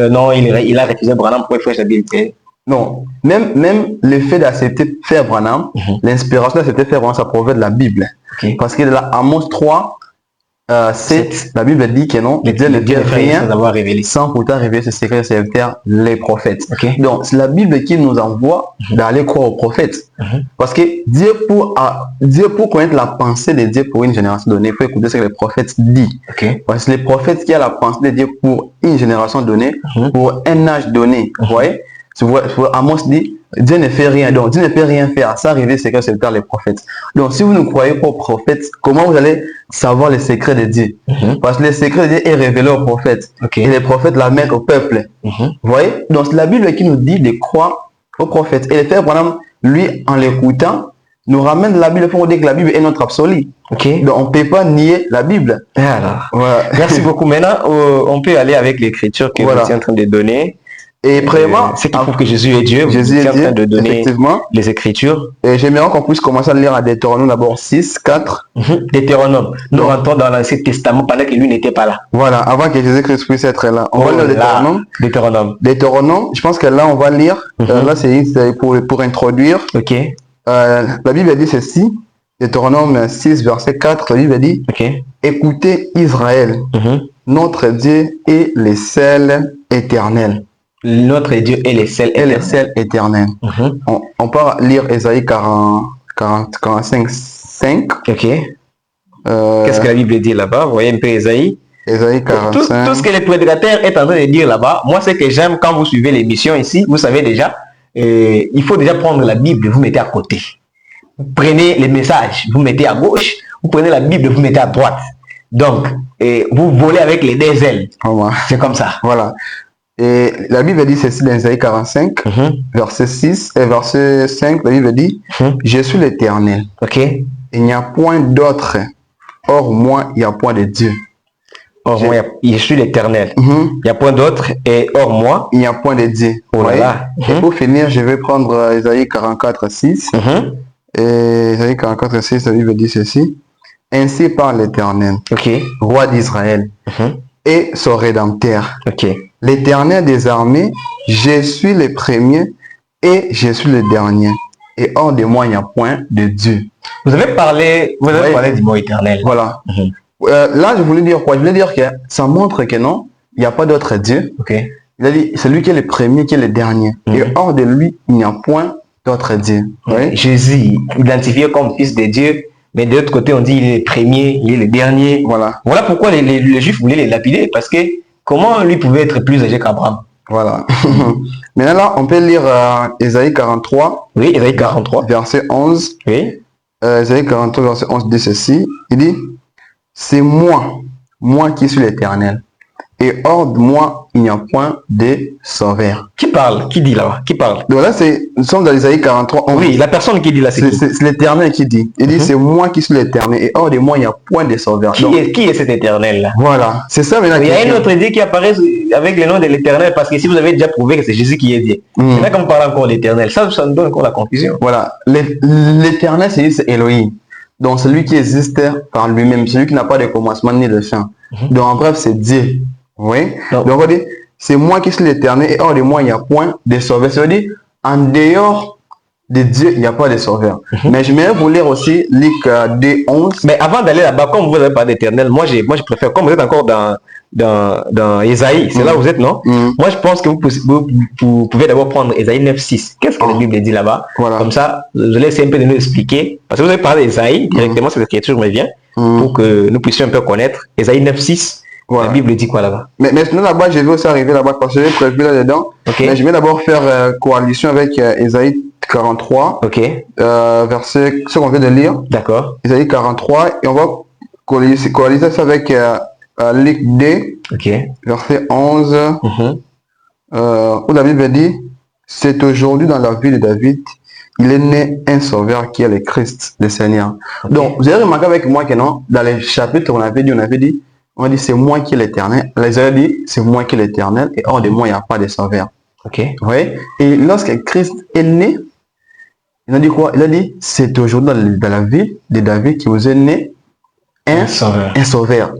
non, il a refusé Branham pour prêcher la Bible. Non, même le fait d'accepter Frère Branham, l'inspiration d'accepter Frère Branham, ça provient de la Bible. Parce que dans Amos 3, 7, la Bible dit que non, Dieu ne fait rien sans pourtant révéler ce secret de ses serviteurs, les prophètes. Donc, c'est la Bible qui nous envoie d'aller croire aux prophètes. Parce que Dieu, pour connaître la pensée de Dieu pour une génération donnée, il faut écouter ce que les prophètes disent. Parce que les prophètes qui ont la pensée de Dieu pour une génération donnée, pour un âge donné. Vous voyez? Amos dit, Dieu ne fait rien. Donc, Dieu ne peut rien faire. Ça arrive, c'est que c'est les prophètes. Donc, si vous ne croyez pas aux prophètes, comment vous allez savoir les secrets de Dieu? Parce que les secrets de Dieu est révélé aux prophètes. Et les prophètes la mettent au peuple. Vous voyez? Donc, c'est la Bible qui nous dit de croire aux prophètes. Et le Frère Branham, lui, en l'écoutant, nous ramène la Bible pour dire que la Bible est notre absolu. Donc, on ne peut pas nier la Bible. Alors, merci beaucoup. Maintenant, on peut aller avec l'écriture que vous êtes en train de donner. Et premièrement, c'est qui prouve que Jésus est Dieu. Jésus est en train de donner effectivement les Écritures. Et j'aimerais qu'on puisse commencer à lire à Deutéronome d'abord 6, 4. Deutéronome. Nous rentrons dans l'Ancien Testament pendant que lui n'était pas là. Voilà, avant que Jésus-Christ puisse être là. On va lire Deutéronome. Deutéronome, je pense que là, on va lire. Là, c'est pour introduire. La Bible dit ceci. Deutéronome 6, verset 4. La Bible dit écoutez Israël, notre Dieu est le seul éternel. Notre Dieu est le seul éternel. On peut lire Ésaïe 45, 5. Qu'est-ce que la Bible dit là-bas? Vous voyez un peu Ésaïe 45. Tout ce que le prédicateur est en train de dire là-bas, moi, c'est que j'aime quand vous suivez l'émission ici, vous savez déjà, il faut déjà prendre la Bible et vous mettez à côté. Vous prenez les messages, vous mettez à gauche, vous prenez la Bible et vous mettez à droite. Donc, vous volez avec les deux ailes. C'est comme ça. Voilà. Et la Bible dit ceci dans Isaïe 45, verset 6 et verset 5, la Bible dit je suis l'Éternel. Il n'y a point d'autre. Or, moi, il n'y a point de Dieu. Hors moi, je suis l'Éternel. Il n'y a point d'autre. Et hors moi, il n'y a point de Dieu. Oh là là. Et pour finir, je vais prendre Isaïe 44, 6. Et Isaïe 44, 6, la Bible dit ceci. Ainsi parle l'Éternel, roi d'Israël, et son rédempteur. L'Éternel des armées, je suis le premier et je suis le dernier. Et hors de moi, il n'y a point de Dieu. Vous avez parlé du mot éternel. Voilà. Là, je voulais dire quoi? Je voulais dire que ça montre que non, il n'y a pas d'autre Dieu. Il a dit, c'est lui qui est le premier, qui est le dernier. Et hors de lui, il n'y a point d'autre Dieu. Jésus, identifié comme fils de Dieu, mais de l'autre côté, on dit il est le premier, il est le dernier. Voilà. Voilà pourquoi les Juifs voulaient les lapider, parce que comment lui pouvait être plus âgé qu'Abraham? Voilà. Maintenant, là, on peut lire Isaïe 43. Oui, Isaïe 43. Verset 11. Oui. Isaïe 43, verset 11 dit ceci. Il dit, c'est moi qui suis l'Éternel. Et hors de moi, il n'y a point de sauveur. Qui parle? Qui dit là-bas? Qui parle? Donc là, nous sommes dans Isaïe 43. Oui, la personne qui dit là, c'est l'Éternel qui dit. Il dit, c'est moi qui suis l'Éternel. Et hors de moi, il n'y a point de sauveur. Qui est cet Éternel là? Voilà. C'est ça maintenant. Il y a un autre Dieu qui apparaît avec le nom de l'Éternel, parce que si vous avez déjà prouvé que c'est Jésus qui est Dieu. C'est là qu'on parle encore d'Éternel. Ça nous donne encore la confusion. Voilà. L'Éternel, c'est Elohim. Donc celui qui existe par lui-même, celui qui n'a pas de commencement ni de fin. Donc en bref, c'est Dieu. Oui. Donc on dit, c'est moi qui suis l'Éternel et hors de moi, il n'y a point de sauveur. Ça veut dire, en dehors de Dieu, il n'y a pas de sauveur. Mais je vais vous lire aussi Luc 2:11. Mais avant d'aller là-bas, comme vous n'avez pas d'Éternel, moi je préfère, comme vous êtes encore dans Isaïe, c'est là où vous êtes, non? Moi je pense que vous pouvez d'abord prendre Isaïe 9:6. Qu'est-ce que la Bible dit là-bas? Comme ça, je laisse un peu de nous expliquer. Parce que vous avez parlé d'Isaïe, directement cette écriture me vient, pour que nous puissions un peu connaître. Isaïe 9:6. La Bible dit quoi là-bas? Mais sinon là-bas, je vais aussi arriver là-bas parce que j'ai prévu là-dedans. Mais je vais d'abord faire coalition avec Isaïe 43. Verset, ce qu'on vient de lire. D'accord. Isaïe 43. Et on va coaliser ça avec Luc 2. Verset 11. Où la Bible dit, c'est aujourd'hui dans la ville de David, il est né un sauveur qui est le Christ, le Seigneur. Donc, vous avez remarqué avec moi que non, dans les chapitres, on avait dit, c'est moi qui est l'Éternel. Les ont dit, c'est moi qui est l'Éternel, et hors de moi, il n'y a pas de sauveur. Oui. Et lorsque Christ est né, il a dit quoi? Il a dit, c'est aujourd'hui dans la ville de David qui vous est né un sauveur.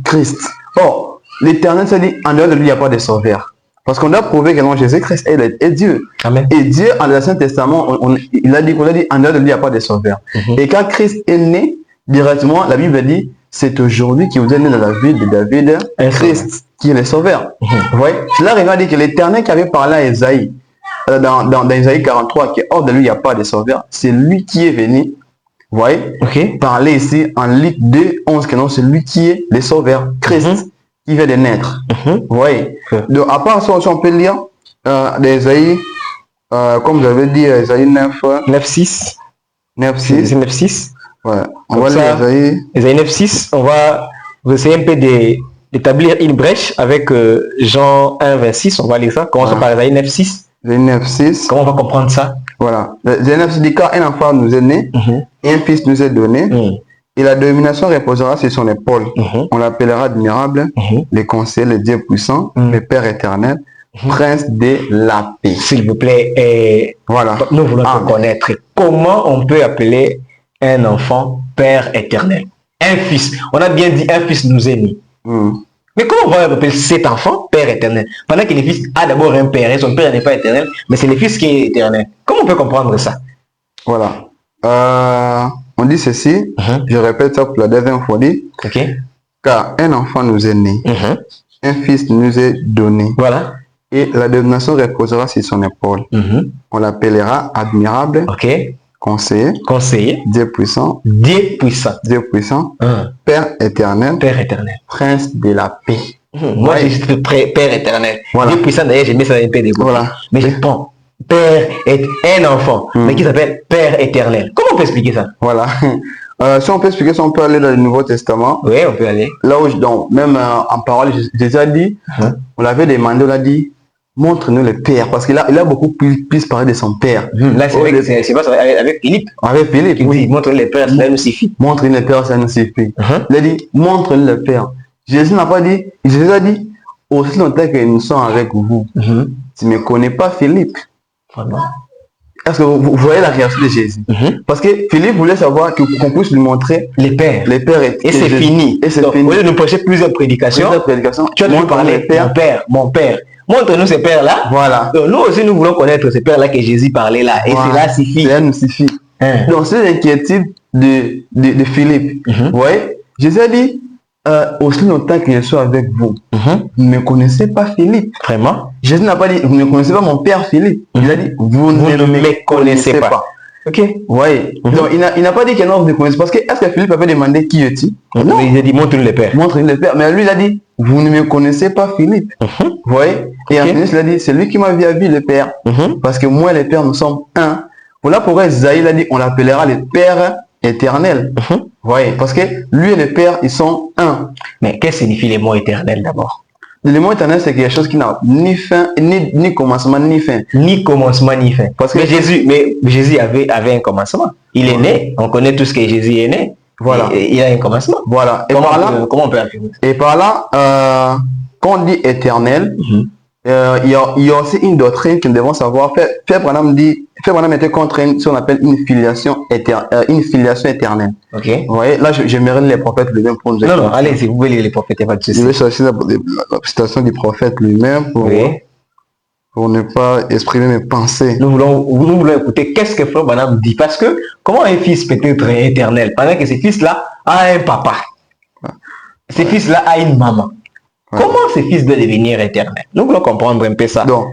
Christ. Or, l'Éternel se dit, en dehors de lui, il n'y a pas de sauveur. Parce qu'on doit prouver que non, Jésus-Christ est Dieu. Amen. Et Dieu, en l'Ancien Testament, il a dit, en dehors de lui, il n'y a pas de sauveur. Et quand Christ est né, directement, la Bible dit, c'est aujourd'hui qui vous est né dans la ville de David, Christ, qui est le sauveur. Vous voyez? Cela revient à dire que l'Éternel qui avait parlé à Isaïe, dans Isaïe 43, qui hors de lui, il n'y a pas de sauveur, c'est lui qui est venu, vous voyez, parler ici en Luc 2:11, que non, c'est lui qui est le sauveur, Christ, qui vient de naître. Vous voyez? Donc, à part ça, on peut lire d'Isaïe, comme vous avez dit, Isaïe 9:6. 9:6. Ouais. On va lire Isaïe 9:6. On va essayer un peu d'établir une brèche avec Jean 1:26. On va lire ça. Commençons par Isaïe 9:6. Isaïe 9:6. Comment on va comprendre ça? Voilà. Isaïe 9:6 dit, car un enfant nous est né, et un fils nous est donné, et la domination reposera sur son épaule. On l'appellera admirable, le conseiller, le Dieu puissant, le Père éternel, prince de la paix. S'il vous plaît, voilà. Nous voulons connaître comment on peut appeler un enfant Père éternel. Un fils. On a bien dit un fils nous est né. Mais comment on va appeler cet enfant Père éternel? Pendant que le fils a d'abord un père et son père n'est pas éternel, mais c'est le fils qui est éternel. Comment on peut comprendre ça? Voilà. On dit ceci, je répète ça pour la deuxième fois, dit, car un enfant nous est né, un fils nous est donné. Voilà. Et la domination reposera sur son épaule. On l'appellera admirable, conseiller, Dieu puissant, Père éternel, prince de la paix. Moi, je suis Père éternel. Voilà. Dieu puissant, d'ailleurs, j'ai mis ça un peu de côté. Mais je prends Père est un enfant, mais qui s'appelle Père éternel. Comment on peut expliquer ça? Voilà. Si on peut expliquer ça, on peut aller dans le Nouveau Testament. Oui, on peut aller. Là où, donc, même en parole, Jésus a dit, on l'avait demandé, on a dit, montre-nous le Père, parce qu'il a beaucoup plus parlé de son Père. Là, c'est pas avec Philippe. Avec Philippe, oui. Montre-nous le Père, cela nous suffit. Montre-nous le Père, ça nous suffit. Il a dit, montre-nous le Père. Jésus n'a pas dit, Jésus a dit, aussi longtemps que nous sommes avec vous, tu ne me connais pas, Philippe. Vraiment. Est-ce que vous voyez la réaction de Jésus? Parce que Philippe voulait savoir qu'on puisse lui montrer les pères. Et c'est fini. Et c'est fini. Au lieu de nous prêcher plusieurs prédications, tu as dû parler, mon père. Montre-nous ces pères-là. Voilà. Donc, nous aussi, nous voulons connaître ces pères-là que Jésus parlait là. Et cela suffit. Cela nous suffit. Donc, c'est l'inquiétude de Philippe. Vous voyez, Jésus a dit, aussi longtemps que je suis avec vous, vous ne me connaissez pas Philippe. Vraiment? Jésus n'a pas dit, vous ne connaissez pas mon père Philippe. Il a dit, vous ne me connaissez pas. Ok. Oui. Donc, il n'a pas dit que non, vous ne connaissez pas. Parce que, est-ce que Philippe avait demandé qui es-tu? Non. Il a dit, montre-nous les pères. Montre-nous les pères. Mais lui, il a dit, vous ne me connaissez pas Philippe. Vous voyez? Et ensuite, il a dit, c'est lui qui m'a vu le père. Parce que moi et le père, nous sommes un. Voilà pourquoi Isaïe a dit, on l'appellera le père éternel. Vous voyez? Parce que lui et le père, ils sont un. Mais qu'est-ce que signifie les mots éternels d'abord? Le mot éternel, c'est quelque chose qui n'a ni fin, ni commencement, ni fin. Ni commencement, ni fin. Parce que Jésus avait un commencement. Il est né. On connaît tout ce que Jésus est né. Voilà. Et il a un commencement. Voilà. Et comment on peut affirmer? Et par là, quand on dit éternel, il y a aussi une doctrine que nous devons savoir. Frère Branham était contre ce qu'on appelle une filiation éternelle. Ok. Vous voyez, là, j'aimerais les prophètes lui-même pour nous expliquer. Non, allez, si vous voulez les prophètes, il n'y a pas de souci. Je vais chercher la citation du prophète lui-même pour ne pas exprimer mes pensées. Nous voulons écouter qu'est-ce que Frère Branham dit. Parce que, comment un fils peut être éternel pendant que ce fils-là a un papa? Ce fils-là a une maman. Comment ce fils doit devenir éternel? Nous voulons comprendre un peu ça. Donc,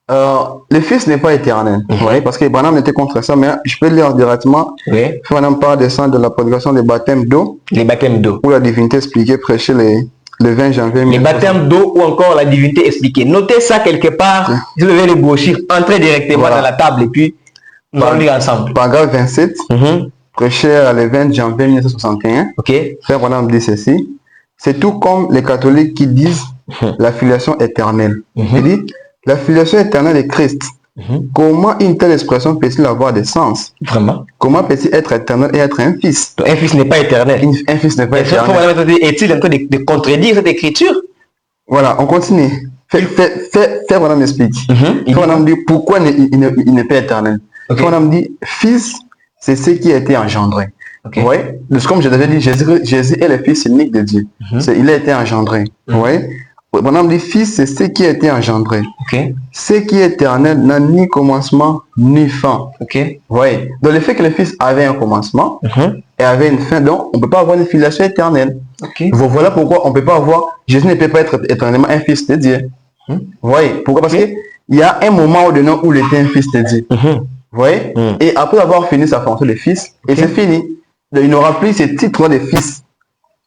le fils n'est pas éternel, vous voyez, parce que Branham était contre ça, mais je peux lire directement. Branham parle des sens de la prédication des baptêmes d'eau. Les baptêmes d'eau. Ou la divinité expliquée, prêchée le 20 janvier. Les baptêmes d'eau ou encore la divinité expliquée. Notez ça quelque part. Je vais les brochures, entrez directement dans la table et puis nous allons lire ensemble. Paragraphe 27, prêché le 20 janvier 1961. Frère Branham dit ceci. C'est tout comme les catholiques qui disent la filiation éternelle. Il dit, la filiation éternelle est Christ. Comment une telle expression peut-il avoir des sens? Vraiment? Comment peut-il être éternel et être un fils? Un fils n'est pas éternel. Un fils n'est pas éternel. Est-il en train de contredire cette écriture? Voilà, on continue. Frère Branham explique. Frère Branham dit pourquoi il n'est pas éternel. Frère Branham dit, fils, c'est ce qui a été engendré. Oui, comme je l'avais dit, Jésus est le fils unique de Dieu. Il a été engendré. Oui. Branham dit, fils, c'est ce qui a été engendré. Ce qui est éternel n'a ni commencement ni fin. Oui. Donc le fait que le fils avait un commencement et avait une fin, donc on ne peut pas avoir une filiation éternelle. Voilà pourquoi on ne peut pas avoir, Jésus ne peut pas être éternellement un fils de Dieu. Oui. Pourquoi? Parce qu'il y a un moment où il était un fils de Dieu. Vous voyez? Et après avoir fini sa fonction de fils, et c'est fini. Il n'aura plus ce titre de fils.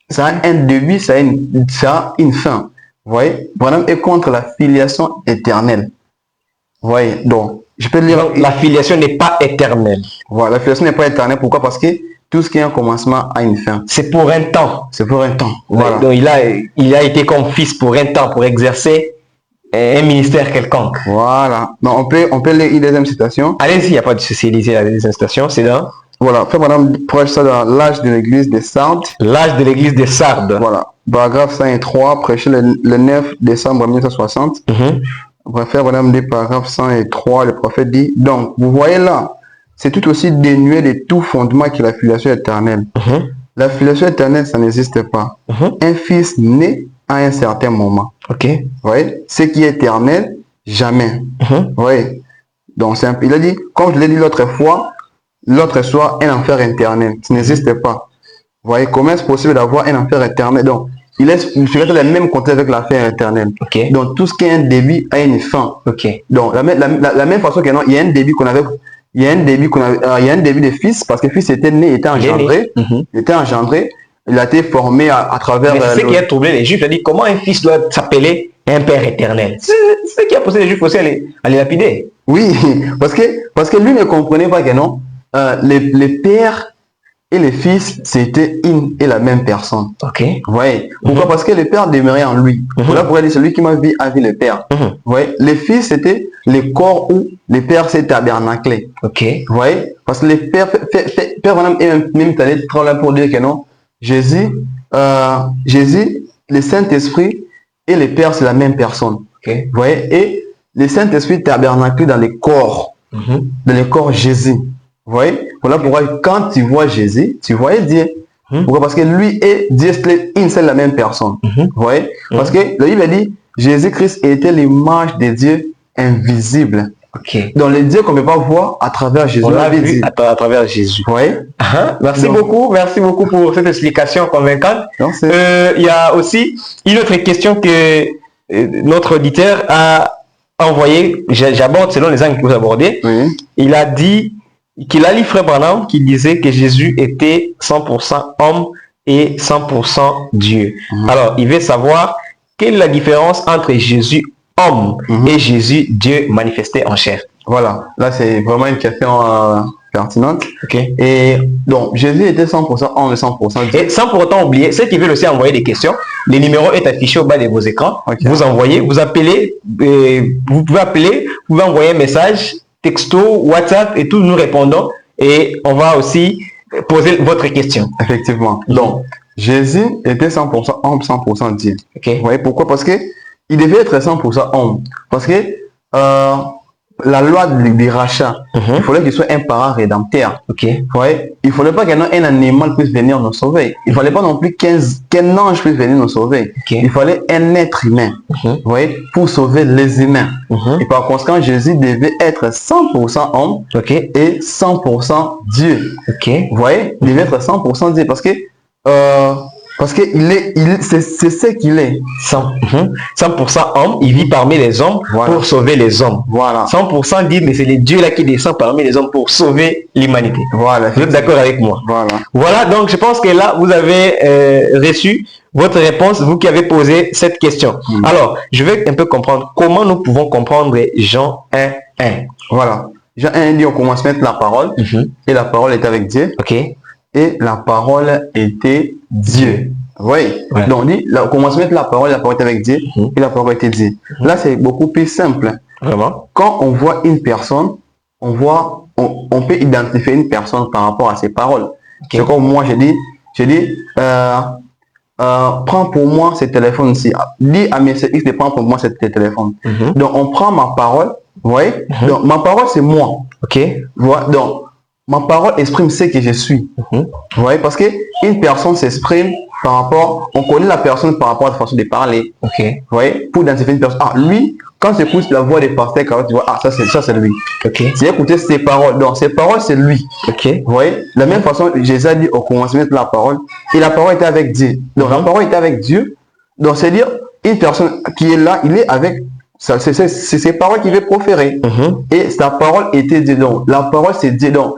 Ça a un début, ça a une fin. Vous voyez? Branham est contre la filiation éternelle. Vous voyez? Donc, je peux lire. Donc, la filiation n'est pas éternelle. Voilà, la filiation n'est pas éternelle. Pourquoi? Parce que tout ce qui a un commencement a une fin. C'est pour un temps. C'est pour un temps. Voilà. Donc, il a été comme fils pour un temps, pour exercer un ministère quelconque. Voilà. Donc, on peut lire une deuxième citation. Allez-y, il n'y a pas de souci. Lisez la deuxième citation. C'est dans. Voilà, Frère Branham prêche ça dans l'âge de l'église des Sardes. L'âge de l'église des Sardes. Voilà. Paragraphe 103, prêché le 9 décembre 1960. Frère Branham dit, paragraphe 103, le prophète dit, donc, vous voyez là, c'est tout aussi dénué de tout fondement que la filiation éternelle. La filiation éternelle, ça n'existe pas. Un fils naît à un certain moment. Vous voyez? Ce qui est éternel, jamais. Vous voyez? Donc, il a dit, comme je l'ai dit l'autre fois, l'autre soit un enfer éternel. Ça n'existe pas. Vous voyez, comment est-ce possible d'avoir un enfer éternel? Donc, il est dans le même contexte avec l'enfer éternel. Donc, tout ce qui est un début a une fin. Donc, la même façon que non, il y a un début qu'on avait, il y a un début de fils, parce que le fils était né, était engendré, il a été formé à travers. Mais c'est ce qui a troublé les Juifs. C'est-à-dire, comment un fils doit s'appeler un père éternel? C'est ce qui a poussé les Juifs aussi à les lapider. Oui, parce que lui ne comprenait pas que non. Les pères et les fils, c'était une et la même personne. Ouais. Pourquoi? Parce que le père demeurait en lui. Voilà pourquoi il dit celui qui m'a vu a vu le père. Ouais. Les fils, c'était le corps où le père s'est tabernaclé. Ouais. Parce que les pères, Père Branham est même allé trop là pour dire que non, Jésus le Saint-Esprit et le Père, c'est la même personne. Ok. Vous voyez? Et le Saint-Esprit tabernacule dans les corps, dans le corps Jésus. Vous voyez? Voilà pourquoi quand tu vois Jésus, tu vois Dieu. Pourquoi? Parce que lui et Dieu, c'est une seule la même personne. Vous voyez? Parce que la Bible dit, Jésus-Christ était l'image de Dieu invisible. Ok. Donc le Dieu qu'on ne peut pas voir à travers Jésus. On l'a vu à travers Jésus. Vous voyez? Merci beaucoup pour cette explication convaincante. Il y a aussi une autre question que notre auditeur a envoyée. J'aborde selon les angles que vous abordez. Oui. Il a dit qu'il a lu Frère Branham qui disait que Jésus était 100% homme et 100% Dieu. Alors, il veut savoir quelle est la différence entre Jésus homme et Jésus Dieu manifesté en chair. Voilà, là c'est vraiment une question pertinente. Okay. Et donc, Jésus était 100% homme et 100% Dieu. Et sans pour autant oublier, ceux qui veulent aussi envoyer des questions, le numéro est affiché au bas de vos écrans. Okay. Vous envoyez, vous appelez, vous pouvez appeler, vous pouvez envoyer un message, texto, WhatsApp et tout, nous répondons. Et on va aussi poser votre question. Effectivement. Donc, Jésus était 100% homme, 100% Dieu. Okay. Vous voyez pourquoi? Parce que il devait être 100% homme. Parce que la loi des rachats, il fallait qu'il soit un parent rédempteur. Okay. Vous voyez? Il ne fallait pas qu'un animal puisse venir nous sauver. Il ne fallait pas non plus qu'un ange puisse venir nous sauver. Okay. Il fallait un être humain. Vous voyez? Pour sauver les humains. Et par conséquent, Jésus devait être 100% homme et 100% Dieu. Vous voyez? Il devait être 100% Dieu parce que c'est ce qu'il est. 100% homme, il vit parmi les hommes pour sauver les hommes. Voilà. 100% dit, mais c'est le Dieu là qui descend parmi les hommes pour sauver l'humanité. Voilà. Vous êtes d'accord avec moi? Voilà. Voilà, donc je pense que là, vous avez reçu votre réponse, vous qui avez posé cette question. Alors, je vais un peu comprendre comment nous pouvons comprendre Jean 1:1. Voilà. Jean 1 dit, on commence à mettre la parole, et la parole est avec Dieu. Ok. Et la parole était Dieu. Oui. Ouais. Donc on dit, on commence à mettre la parole était avec Dieu, et la parole était Dieu. Là, c'est beaucoup plus simple. Vraiment? Quand on voit une personne, on peut identifier une personne par rapport à ses paroles. C'est comme moi, j'ai dit, prends pour moi ce téléphone-ci. Dis à mes services de prendre pour moi ce téléphone. Donc on prend ma parole, vous voyez? Donc ma parole, c'est moi. Ok. Voilà. Donc ma parole exprime ce que je suis. Vous voyez, parce que une personne s'exprime par rapport, on connaît la personne par rapport à la façon de parler. Ok. Vous voyez, pour identifier une personne. Ah, lui, quand tu écoutes la voix des pasteurs, tu vois, ah, ça c'est lui. Ok. Tu écoutes ses paroles. Donc, ses paroles, c'est lui. Ok. Vous voyez, de la même façon, Jésus a dit au commencement de la parole, et la parole était avec Dieu. Donc, la parole était avec Dieu. Donc, c'est-à-dire, une personne qui est là, il est avec, c'est ses paroles qu'il veut proférer. Et sa parole était Dieu. Donc, la parole, c'est Dieu. Donc,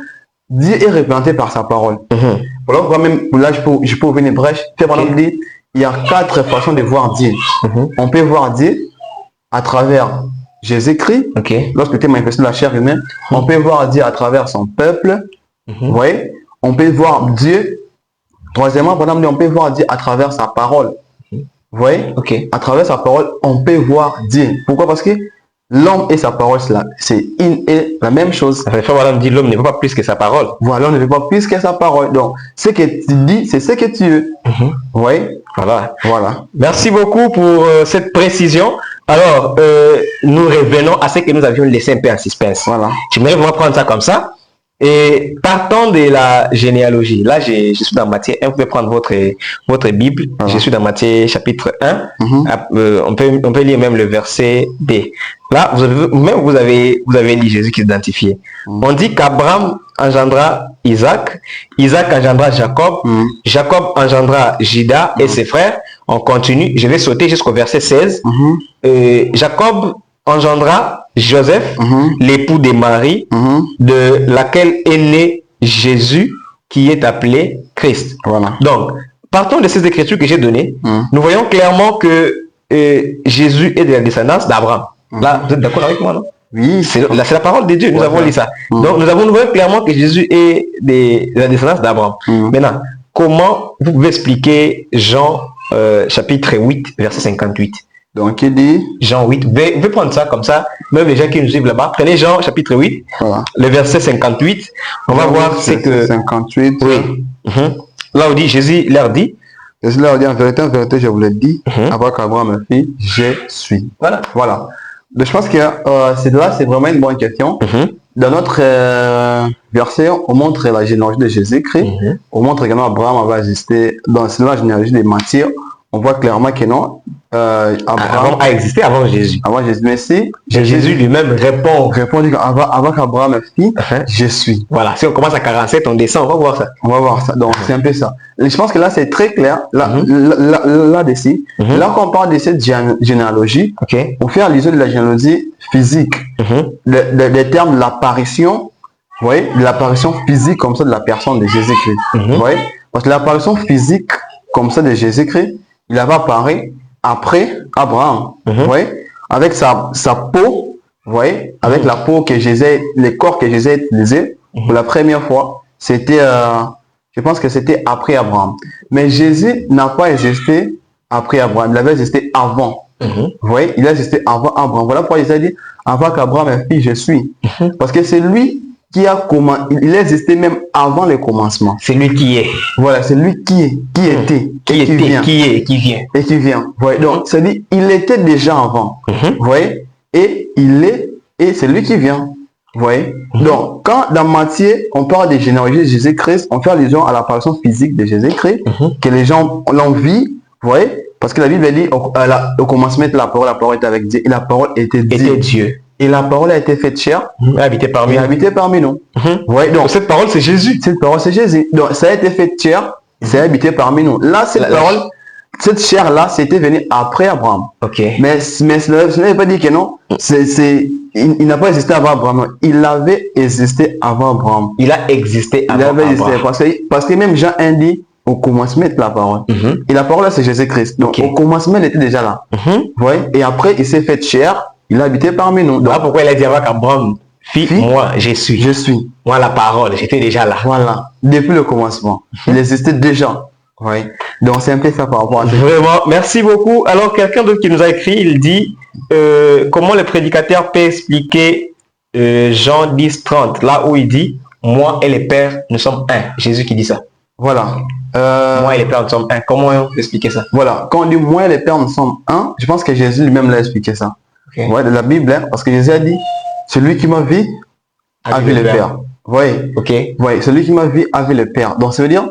Dieu est représenté par sa parole. Voilà, même là, je peux ouvrir une brèche. Il y a 4 façons de voir Dieu. On peut voir Dieu à travers Jésus-Christ, lorsque tu es manifesté dans la chair humaine. On peut voir Dieu à travers son peuple. Vous voyez? On peut voir Dieu. Troisièmement, on peut voir Dieu à travers sa parole. Vous voyez? À travers sa parole, on peut voir Dieu. Pourquoi? Parce que l'homme et sa parole, c'est la même chose. Madame dit l'homme ne veut pas plus que sa parole. Voilà, l'homme ne veut pas plus que sa parole. Donc, ce que tu dis, c'est ce que tu veux. Vous voyez? Voilà. Voilà. Merci beaucoup pour cette précision. Alors, nous revenons à ce que nous avions laissé un peu en suspense. Voilà. J'aimerais vraiment prendre ça comme ça. Et partant de la généalogie, là je suis dans Matthieu 1, vous pouvez prendre votre Bible, je suis dans Matthieu chapitre 1, on peut lire même le verset B. Là, vous avez lu Jésus qui s'identifiait. On dit qu'Abraham engendra Isaac, Isaac engendra Jacob, Jacob engendra Juda et ses frères. On continue, je vais sauter jusqu'au verset 16. Jacob engendra Joseph, l'époux de Marie, de laquelle est né Jésus, qui est appelé Christ. Voilà. Donc, partons de ces écritures que j'ai données, nous voyons clairement que Jésus est de la descendance d'Abraham. Là, vous êtes d'accord avec moi, non? Oui. C'est la parole de Dieu, nous avons lu ça. Donc, nous avons vu clairement que Jésus est de la descendance d'Abraham. Maintenant, comment vous pouvez expliquer Jean chapitre 8, verset 58? Donc, il dit Jean 8, vous pouvez prendre ça comme ça, même les gens qui nous suivent là-bas. Prenez Jean chapitre 8, le verset 58. On va voir ce que... 58. Oui. Là, on dit, Jésus leur dit, Jésus leur dit en vérité, je vous le dis, avant qu'Abraham me fît, je suis. Voilà. Donc, je pense que c'est vraiment une bonne question. Dans notre verset, on montre la généalogie de Jésus-Christ. On montre également Abraham avait existé dans la généalogie des martyrs. On voit clairement que non. Abraham a existé avant Jésus. Avant Jésus. Mais si Jésus lui-même répond avant qu'Abraham me fît, je suis. Voilà. Si on commence à 47, on descend, on va voir ça. On va voir ça. Donc, c'est un peu ça. Et je pense que là, c'est très clair. Là-dessus, là qu'on parle de cette généalogie, on fait allusion de la généalogie physique. Des termes de l'apparition, vous voyez, de l'apparition physique comme ça de la personne de Jésus-Christ. Vous voyez? Parce que l'apparition physique comme ça de Jésus-Christ, il va apparaître après Abraham. Vous voyez? Avec sa peau, vous voyez? Avec la peau que Jésus, les corps que Jésus a utilisé pour la première fois, c'était, je pense que c'était après Abraham. Mais Jésus n'a pas existé après Abraham. Il avait existé avant. Vous voyez? Il a existé avant Abraham. Voilà pourquoi Jésus a dit, avant qu'Abraham ait fait, je suis. Parce que c'est lui qui a commencé, il a existé même avant le commencement. C'est lui qui est. Voilà, c'est lui qui est, qui était, qui vient. Et qui vient. Vous voyez? Donc, c'est-à-dire, il était déjà avant. Vous voyez? Et il est, et c'est lui qui vient. Vous voyez? Donc, quand dans Matthieu, on parle des généalogies de Jésus-Christ, on fait allusion à l'apparition physique de Jésus-Christ, que les gens l'ont vu. Vous voyez? Parce que la Bible dit, au commencement de la parole était avec Dieu, et la parole était Dieu. Et la parole a été faite chair, habité parmi nous. Ouais, donc cette parole, c'est Jésus. Cette parole, c'est Jésus. Donc, ça a été fait chair, c'est habité parmi nous. Là, cette chair-là, c'était venu après Abraham. Mais cela ne veut pas dire que non. Il n'a pas existé avant Abraham. Il avait existé avant Abraham. Il a existé avant Abraham. Parce que même Jean dit, au commencement de la parole. Et la parole, là, c'est Jésus-Christ. Donc, au commencement, il était déjà là. Vous voyez? Et après, il s'est fait chair. Il a habité parmi nous. Donc, pourquoi il a dit avant qu'Abraham fit, moi, je suis. Je suis. Moi, la parole, j'étais déjà là. Voilà. Depuis le commencement. Il existait déjà. Oui. Donc, c'est un peu ça par rapport à ça. Vraiment, merci beaucoup. Alors, quelqu'un d'autre qui nous a écrit, il dit comment le prédicateur peut expliquer Jean 10, 30, là où il dit moi et les pères, nous sommes un. Jésus qui dit ça. Voilà. Moi et les pères, nous sommes un. Comment on peut expliquer ça? Voilà. Quand on dit moi et les pères, nous sommes un, je pense que Jésus lui-même l'a expliqué ça. Ouais, de la Bible, hein, parce que Jésus a dit celui qui m'a vu a vu le Père. Oui. Ouais, celui qui m'a vu a vu le Père. Donc ça veut dire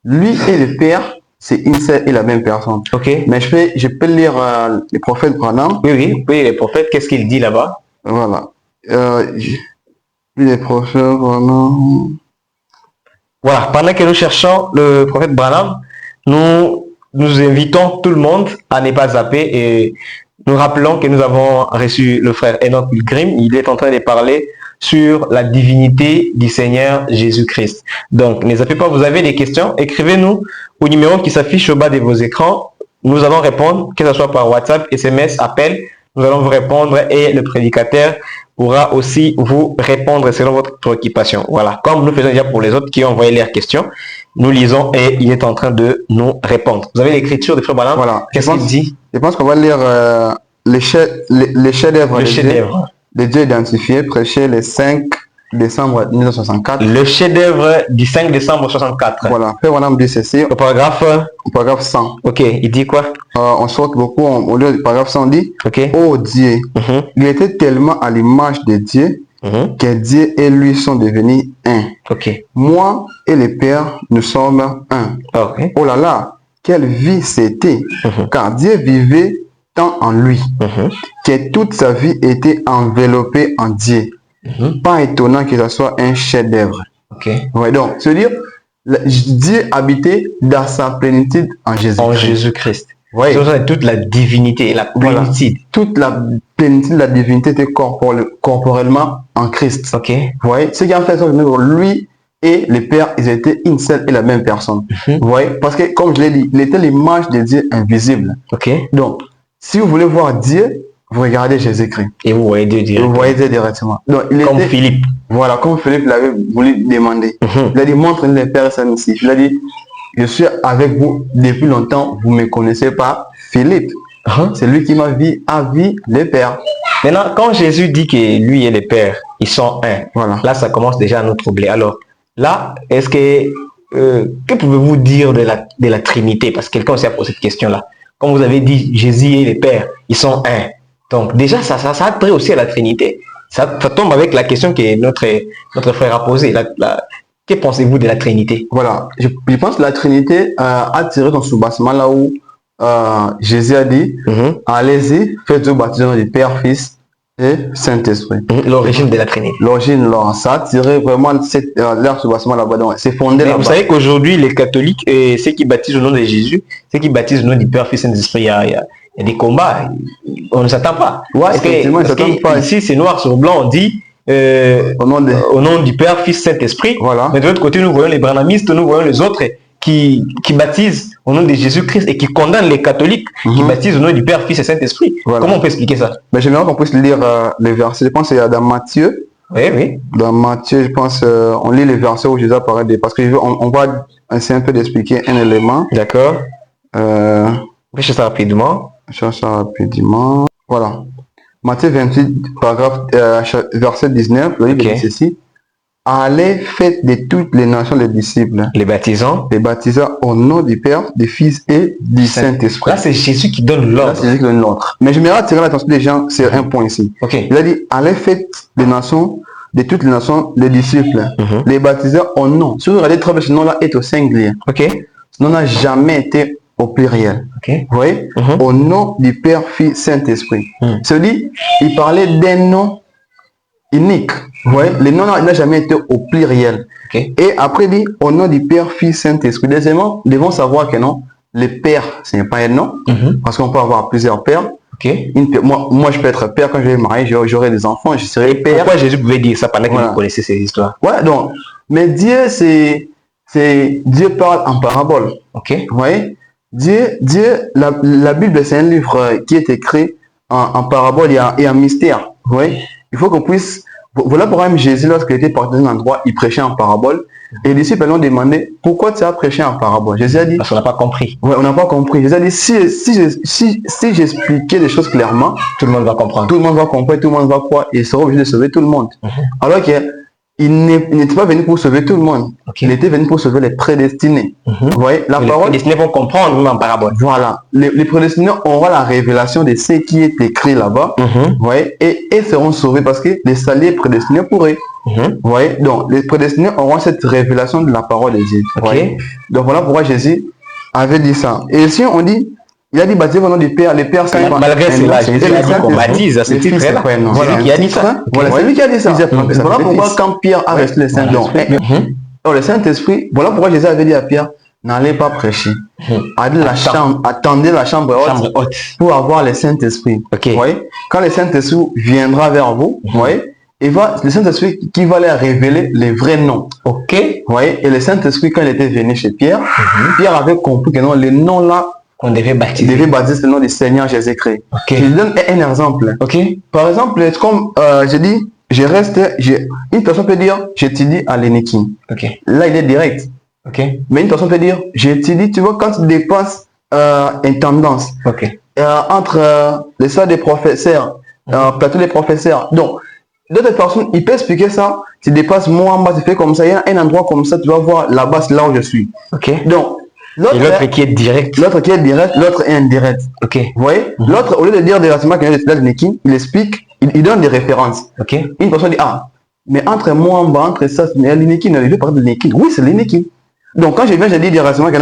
lui et le Père, c'est une seule et la même personne. Mais je peux lire les prophètes Branham. Oui, les prophètes, qu'est-ce qu'il dit là-bas? Voilà. Les prophètes Branham. Voilà, pendant que nous cherchons le prophète Branham, nous invitons tout le monde à ne pas zapper et nous rappelons que nous avons reçu le frère Enoch Pilgrim. Il est en train de parler sur la divinité du Seigneur Jésus-Christ. Donc, ne zappez pas, vous avez des questions, écrivez-nous au numéro qui s'affiche au bas de vos écrans. Nous allons répondre, que ce soit par WhatsApp, SMS, appel. Nous allons vous répondre et le prédicateur pourra aussi vous répondre selon votre préoccupation. Voilà, comme nous faisons déjà pour les autres qui ont envoyé leurs questions, nous lisons et il est en train de nous répondre. Vous avez l'écriture de Frère Branham. Voilà. Qu'est-ce qu'il dit? Je pense qu'on va lire les chefs-d'œuvre de Dieu identifiés, prêchés le 5 décembre 1964. Le chef-d'œuvre du 5 décembre 1964. Voilà. Frère Branham dit ceci. Au paragraphe 100. Ok, il dit quoi? On saute beaucoup au lieu du paragraphe 100, on dit oh Dieu, il était tellement à l'image de Dieu que Dieu et lui sont devenus un. Moi et le Père, nous sommes un. Oh là là, quelle vie c'était, car Dieu vivait tant en lui que toute sa vie était enveloppée en Dieu. Pas étonnant que ce soit un chef-d'œuvre. Ouais, donc, c'est-à-dire, Dieu habitait dans sa plénitude en Jésus-Christ. En Jésus-Christ. Ouais. C'est toute la divinité, la plénitude. Voilà. Toute la plénitude de la divinité était corporellement en Christ. Vous voyez, ce qui a fait ça, lui et le Père, ils étaient une seule et la même personne. Vous voyez, parce que, comme je l'ai dit, il était l'image de Dieu invisible. Donc, si vous voulez voir Dieu, vous regardez Jésus-Christ. Et vous voyez Dieu directement. Vous voyez Dieu directement. Donc, comme Philippe. Voilà, comme Philippe l'avait voulu demander. Il a dit, montre-nous le Père Saint-Messie. Il a dit, je suis avec vous depuis longtemps, vous ne me connaissez pas. Philippe, c'est lui qui m'a vu à vie le Père. Maintenant, quand Jésus dit que lui et le Père, ils sont un, là, ça commence déjà à nous troubler. Alors, là, est-ce que que pouvez-vous dire de la Trinité? Parce que quelqu'un aussi a posé cette question-là. Comme vous avez dit, Jésus et le Père, ils sont un. Donc déjà, ça a trait aussi à la Trinité. Ça tombe avec la question que notre frère a posée. Que pensez-vous de la Trinité? Voilà, je pense que la Trinité a tiré son soubassement là où Jésus a dit, allez-y, faites-vous baptiser au nom du Père, Fils et Saint-Esprit. L'origine de la Trinité. L'origine, là, ça a tiré vraiment leur soubassement là-bas. Donc, c'est fondé là-bas. Vous savez qu'aujourd'hui, les catholiques, ceux qui baptisent au nom de Jésus, ceux qui baptisent au nom du Père, Fils et Saint-Esprit, il y a des combats. On ne s'attend pas. Ouais, effectivement, ils s'attendent pas. Ici, c'est noir sur blanc, on dit au nom du Père, Fils, Saint-Esprit. Voilà. Mais de l'autre côté, nous voyons les branhamistes, nous voyons les autres qui baptisent au nom de Jésus-Christ et qui condamnent les catholiques qui baptisent au nom du Père, Fils et Saint-Esprit. Voilà. Comment on peut expliquer ça? Mais j'aimerais qu'on puisse lire les versets. Je pense qu'il y a dans Matthieu. Oui. Dans Matthieu, je pense, on lit les versets où Jésus apparaît. Parce qu'on va essayer un peu d'expliquer un élément. D'accord. Je cherche ça rapidement. Voilà. Matthieu 28, paragraphe, verset 19, le livre dit ceci. Allez, faites de toutes les nations des disciples. Les baptisants au nom du Père, du Fils et du Saint-Esprit. Là, c'est Jésus qui donne l'ordre. Là, c'est Jésus qui donne l'ordre. Mais je m'aimerais attirer l'attention des gens sur un point ici. Il a dit, allez, faites des nations, de toutes les nations, des disciples. Les baptisants au nom. Si vous regardez très bien, ce nom-là est au singulier. Ce nom n'a jamais été au pluriel. Vous voyez? Au nom du Père, Fils, Saint-Esprit. C'est-à-dire, il parlait d'un nom unique. Ouais, le nom n'a jamais été au pluriel. Et après, il dit au nom du Père, Fils, Saint-Esprit. Deuxièmement, nous devons savoir que non, le Père, ce n'est pas un nom, parce qu'on peut avoir plusieurs pères. Moi, je peux être père quand je vais me marier, j'aurai des enfants, je serai père. Pourquoi Jésus pouvait dire ça pendant que vous connaissez ces histoires? Ouais, donc, mais Dieu, Dieu parle en parabole. Ouais. Dieu, la Bible, c'est un livre qui est écrit en parabole et en mystère. Ouais. Il faut qu'on puisse. Voilà pourquoi même Jésus, lorsqu'il était parti dans un endroit, il prêchait en parabole. Et les disciples lui ont demandé pourquoi tu as prêché en parabole. Jésus a dit. Parce qu'on n'a pas compris. Ouais, on n'a pas compris. Jésus a dit si j'expliquais les choses clairement, tout le monde va comprendre. Tout le monde va comprendre, tout le monde va croire et il sera obligé de sauver tout le monde. Alors qu'il n'était pas venu pour sauver tout le monde. Il était venu pour sauver les prédestinés. Vous voyez, la parole. Les prédestinés vont comprendre même en parabole. Voilà. Les prédestinés auront la révélation de ce qui est écrit là-bas. Vous voyez, et seront sauvés parce que les saliers prédestinés pourraient. Vous voyez, donc les prédestinés auront cette révélation de la parole de Dieu. Donc voilà pourquoi Jésus avait dit ça. Et ici on dit, il a dit baptisez au nom du Père, les pères saints. Malgré cela, Jésus a dit qu'on baptise à ce titre-là. Voilà, c'est lui qui a dit ça. Voilà, c'est lui qui a dit ça. Voilà pourquoi quand Pierre a reçu le Saint-Don. Le Saint-Esprit, voilà pourquoi Jésus avait dit à Pierre, n'allez pas prêcher. Attendez la chambre haute pour avoir le Saint-Esprit. Quand le Saint-Esprit viendra vers vous, et le Saint-Esprit qui va leur révéler les vrais noms. Et le Saint-Esprit, quand il était venu chez Pierre, Pierre avait compris que non, les noms là, qu'on devait baptiser. Il devait baptiser le nom du Seigneur Jésus-Christ. Je lui donne un exemple. Par exemple, comme je dis, une personne peut dire, j'étudie à l'ENEKI. Là, il est direct. Mais une personne peut dire, j'étudie, tu vois, quand tu dépasses une tendance entre les salles des professeurs, plateau des professeurs. Donc, d'autres personnes, il peut expliquer ça. Tu dépasses moi en bas, tu fais comme ça, il y a un endroit comme ça, tu vas voir là-bas, c'est là où je suis. Donc, l'autre qui est direct. L'autre qui est direct, l'autre est indirect. Vous voyez? L'autre, au lieu de dire directement qu'il est de l'ENEKI, il explique, il donne des références. Une personne dit, mais entre moi en bas, entre ça, c'est l'ENEKI, il veut parler de l'ENEKI. Oui, c'est l'ENEKI. Donc quand je viens, je dis directement que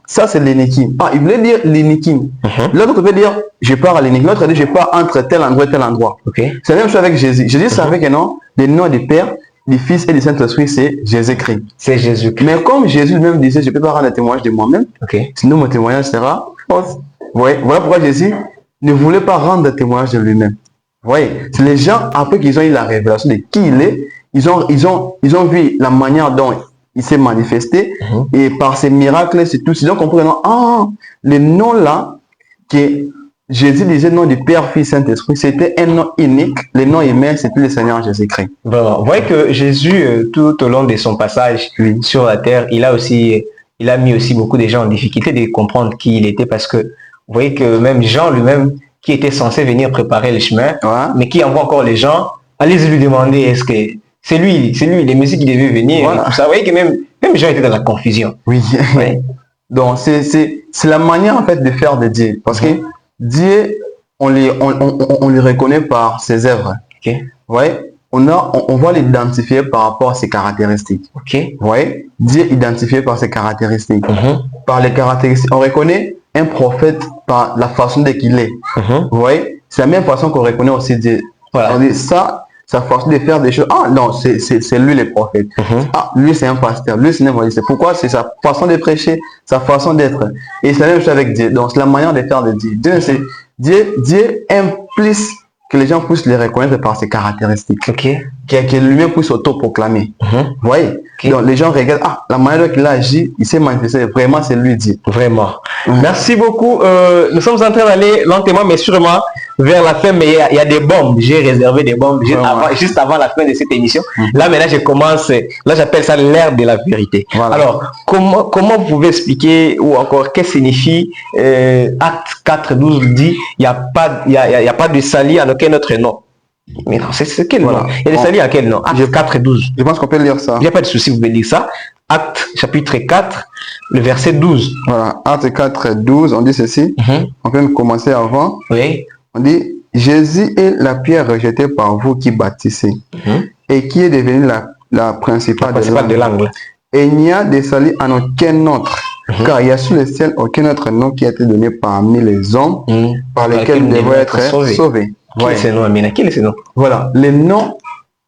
ça c'est l'ENEKI. Il voulait dire l'ENEKI. L'autre peut dire, je pars à l'ENEKI. L'autre dit, je pars entre tel endroit et tel endroit. C'est la même chose avec Jésus. Jésus savait que non, le nom du Père, du Fils et du Saint-Esprit, c'est Jésus-Christ. C'est Jésus. Mais comme Jésus lui-même disait, je ne peux pas rendre un témoignage de moi-même, sinon mon témoignage sera fausse. Voilà pourquoi Jésus ne voulait pas rendre un témoignage de lui-même. Vous voyez, c'est les gens, après qu'ils ont eu la révélation de qui il est, ils ont vu la manière dont il s'est manifesté, et par ces miracles, c'est tout. Ils ont compris que le nom là, que Jésus disait nom du Père, Fils, Saint-Esprit, c'était un nom unique. Le nom humain, c'était le Seigneur Jésus-Christ. Vous voyez que Jésus, tout au long de son passage sur la terre, il a mis aussi beaucoup de gens en difficulté de comprendre qui il était, parce que vous voyez que même Jean lui-même, qui était censé venir préparer le chemin, mais qui envoie encore les gens, allez lui demander est-ce que C'est lui, les musiques qui devaient venir. Voilà. Vous savez que même Jean était dans la confusion. Oui. Ouais. Donc, c'est la manière, en fait, de faire de Dieu. Parce que Dieu, on les reconnaît par ses œuvres. Ok. Ouais. On va l'identifier par rapport à ses caractéristiques. Ok. Ouais. Dieu identifié par ses caractéristiques. Par les caractéristiques. On reconnaît un prophète par la façon dont il est. Ouais. C'est la même façon qu'on reconnaît aussi Dieu. Voilà. On dit ça, sa façon de faire des choses. Ah non, c'est lui le prophète. Ah, lui c'est un pasteur, lui c'est un évangéliste. Pourquoi? C'est sa façon de prêcher, sa façon d'être. Et c'est la même chose avec Dieu. Donc c'est la manière de faire de Dieu. Dieu aime plus que les gens puissent les reconnaître par ses caractéristiques. Ok. Que lui-même puisse auto-proclamer. Vous voyez? Okay. Donc les gens regardent, ah, la manière dont il agit, il s'est manifesté. Vraiment, c'est lui Dieu. Vraiment. Merci beaucoup. Nous sommes en train d'aller lentement, mais sûrement vers la fin, mais il y a des bombes. J'ai réservé des bombes juste avant la fin de cette émission. Là, maintenant, je commence. Là, j'appelle ça l'ère de la vérité. Voilà. Alors, comment vous pouvez expliquer ou encore qu'est-ce que signifie Acte 4.12 dit il n'y a pas de salut en aucun autre nom. Mais non, c'est quel nom? Il y a des saluts à quel nom? Acte 4.12. Je pense qu'on peut lire ça. Il n'y a pas de souci, vous pouvez lire ça. Acte chapitre 4, le verset 12. Voilà, Acte 4.12, on dit ceci. On peut même commencer avant. Oui. On dit, Jésus est la pierre rejetée par vous qui bâtissez et qui est devenue la principale de l'angle. Et il n'y a de salut en aucun autre, car il y a sous le ciel aucun autre nom qui a été donné parmi les hommes par lesquels nous devons être sauvés. Quel est ce nom, Amina? Quel est ce nom? Voilà, le nom,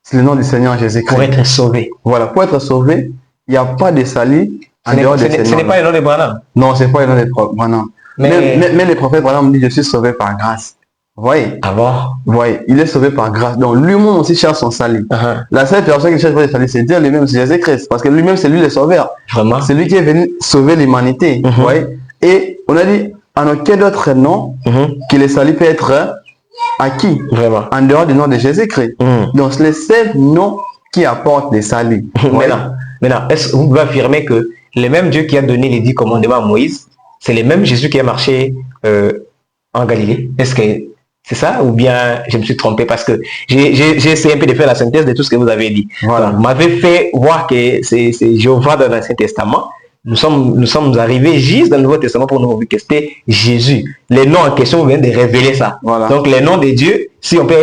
c'est le nom du Seigneur Jésus-Christ. Pour être sauvé. Voilà, pour être sauvé, il n'y a pas de salut en dehors de ce nom. Ce n'est pas le nom de Branham. Non, ce n'est pas le nom de Branham. Mais les prophètes, Branham dit, je suis sauvé par grâce. Vous voyez? Ah bon? Vous voyez, il est sauvé par grâce. Donc lui-même aussi cherche son salut. La seule personne qui cherche le salut, c'est Dieu lui-même, c'est Jésus-Christ. Parce que lui-même, c'est lui le sauveur. Vraiment? C'est lui qui est venu sauver l'humanité. Vous voyez? Et on a dit, en aucun autre nom, que le salut peut être acquis. Vraiment? En dehors du nom de Jésus-Christ. Donc c'est le seul nom qui apporte des saluts. Maintenant, est-ce que vous pouvez affirmer que le même Dieu qui a donné les 10 commandements à Moïse, c'est le même Jésus qui a marché en Galilée? Est-ce que c'est ça ou bien je me suis trompé parce que j'ai essayé un peu de faire la synthèse de tout ce que vous avez dit. Voilà. Vous m'avez fait voir que c'est Jéhovah dans l'Ancien Testament. Nous sommes arrivés juste dans le Nouveau Testament pour nous voir que c'était Jésus. Les noms en question viennent de révéler ça. Voilà. Donc les noms de Dieu, si on peut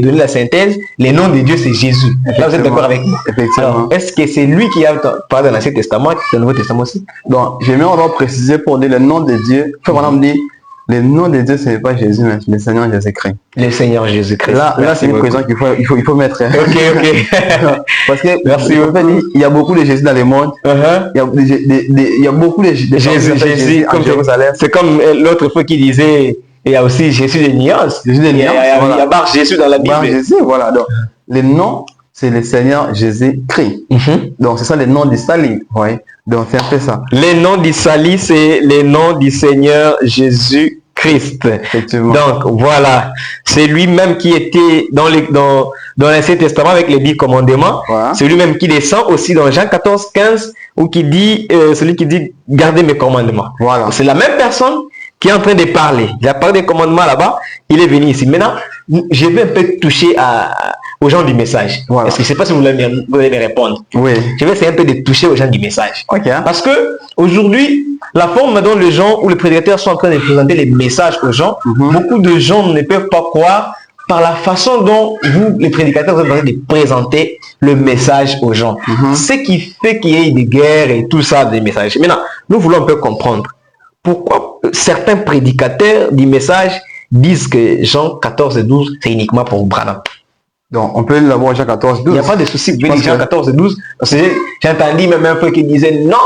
donner la synthèse, les noms de Dieu c'est Jésus. Là vous êtes d'accord avec moi? Effectivement. Est-ce que c'est lui qui a parlé dans l'Ancien Testament et dans le Nouveau Testament aussi? Donc j'aimerais encore préciser pour dire le nom de Dieu. Faut vraiment dire le nom de Dieu, ce n'est pas Jésus, mais le Seigneur Jésus-Christ. Le Seigneur Jésus-Christ. Là c'est une présence qu'il faut mettre. Ok. Parce que il y a beaucoup de Jésus dans le monde. Il y a beaucoup de Jésus comme Jérusalem. C'est comme l'autre fois qui disait, il y a aussi Jésus des nuances. Il y a marre Jésus dans la Bible. Jésus, voilà. Donc, le nom, c'est le Seigneur Jésus-Christ. Donc, c'est ça le nom du salut. Ouais. Donc, c'est un peu ça. Le nom du salut, c'est le nom du Seigneur Jésus-Christ. Effectivement. Donc, voilà. C'est lui-même qui était dans l'Ancien Testament avec les 10 commandements. Voilà. C'est lui-même qui descend aussi dans Jean 14, 15, où qui dit, celui qui dit, gardez mes commandements. Voilà. C'est la même personne qui est en train de parler. Il a parlé des commandements là-bas, il est venu ici. Maintenant, je vais un peu toucher aux gens du message. Voilà. Parce que je ne sais pas si vous allez me répondre. Oui. Je vais essayer un peu de toucher aux gens du message. Okay. Parce que aujourd'hui, la forme dont les gens ou les prédicateurs sont en train de présenter les messages aux gens, beaucoup de gens ne peuvent pas croire par la façon dont vous, les prédicateurs, vous êtes en train de présenter le message aux gens. Ce qui fait qu'il y ait des guerres et tout ça, des messages. Maintenant, nous voulons un peu comprendre pourquoi certains prédicateurs du message disent que Jean 14 et 12, c'est uniquement pour Branham. Donc, on peut l'avoir Jean 14, 12. Il n'y a pas de souci, vous pouvez dire Jean 14 et 12. Parce que j'ai entendu même un peu qui disait non.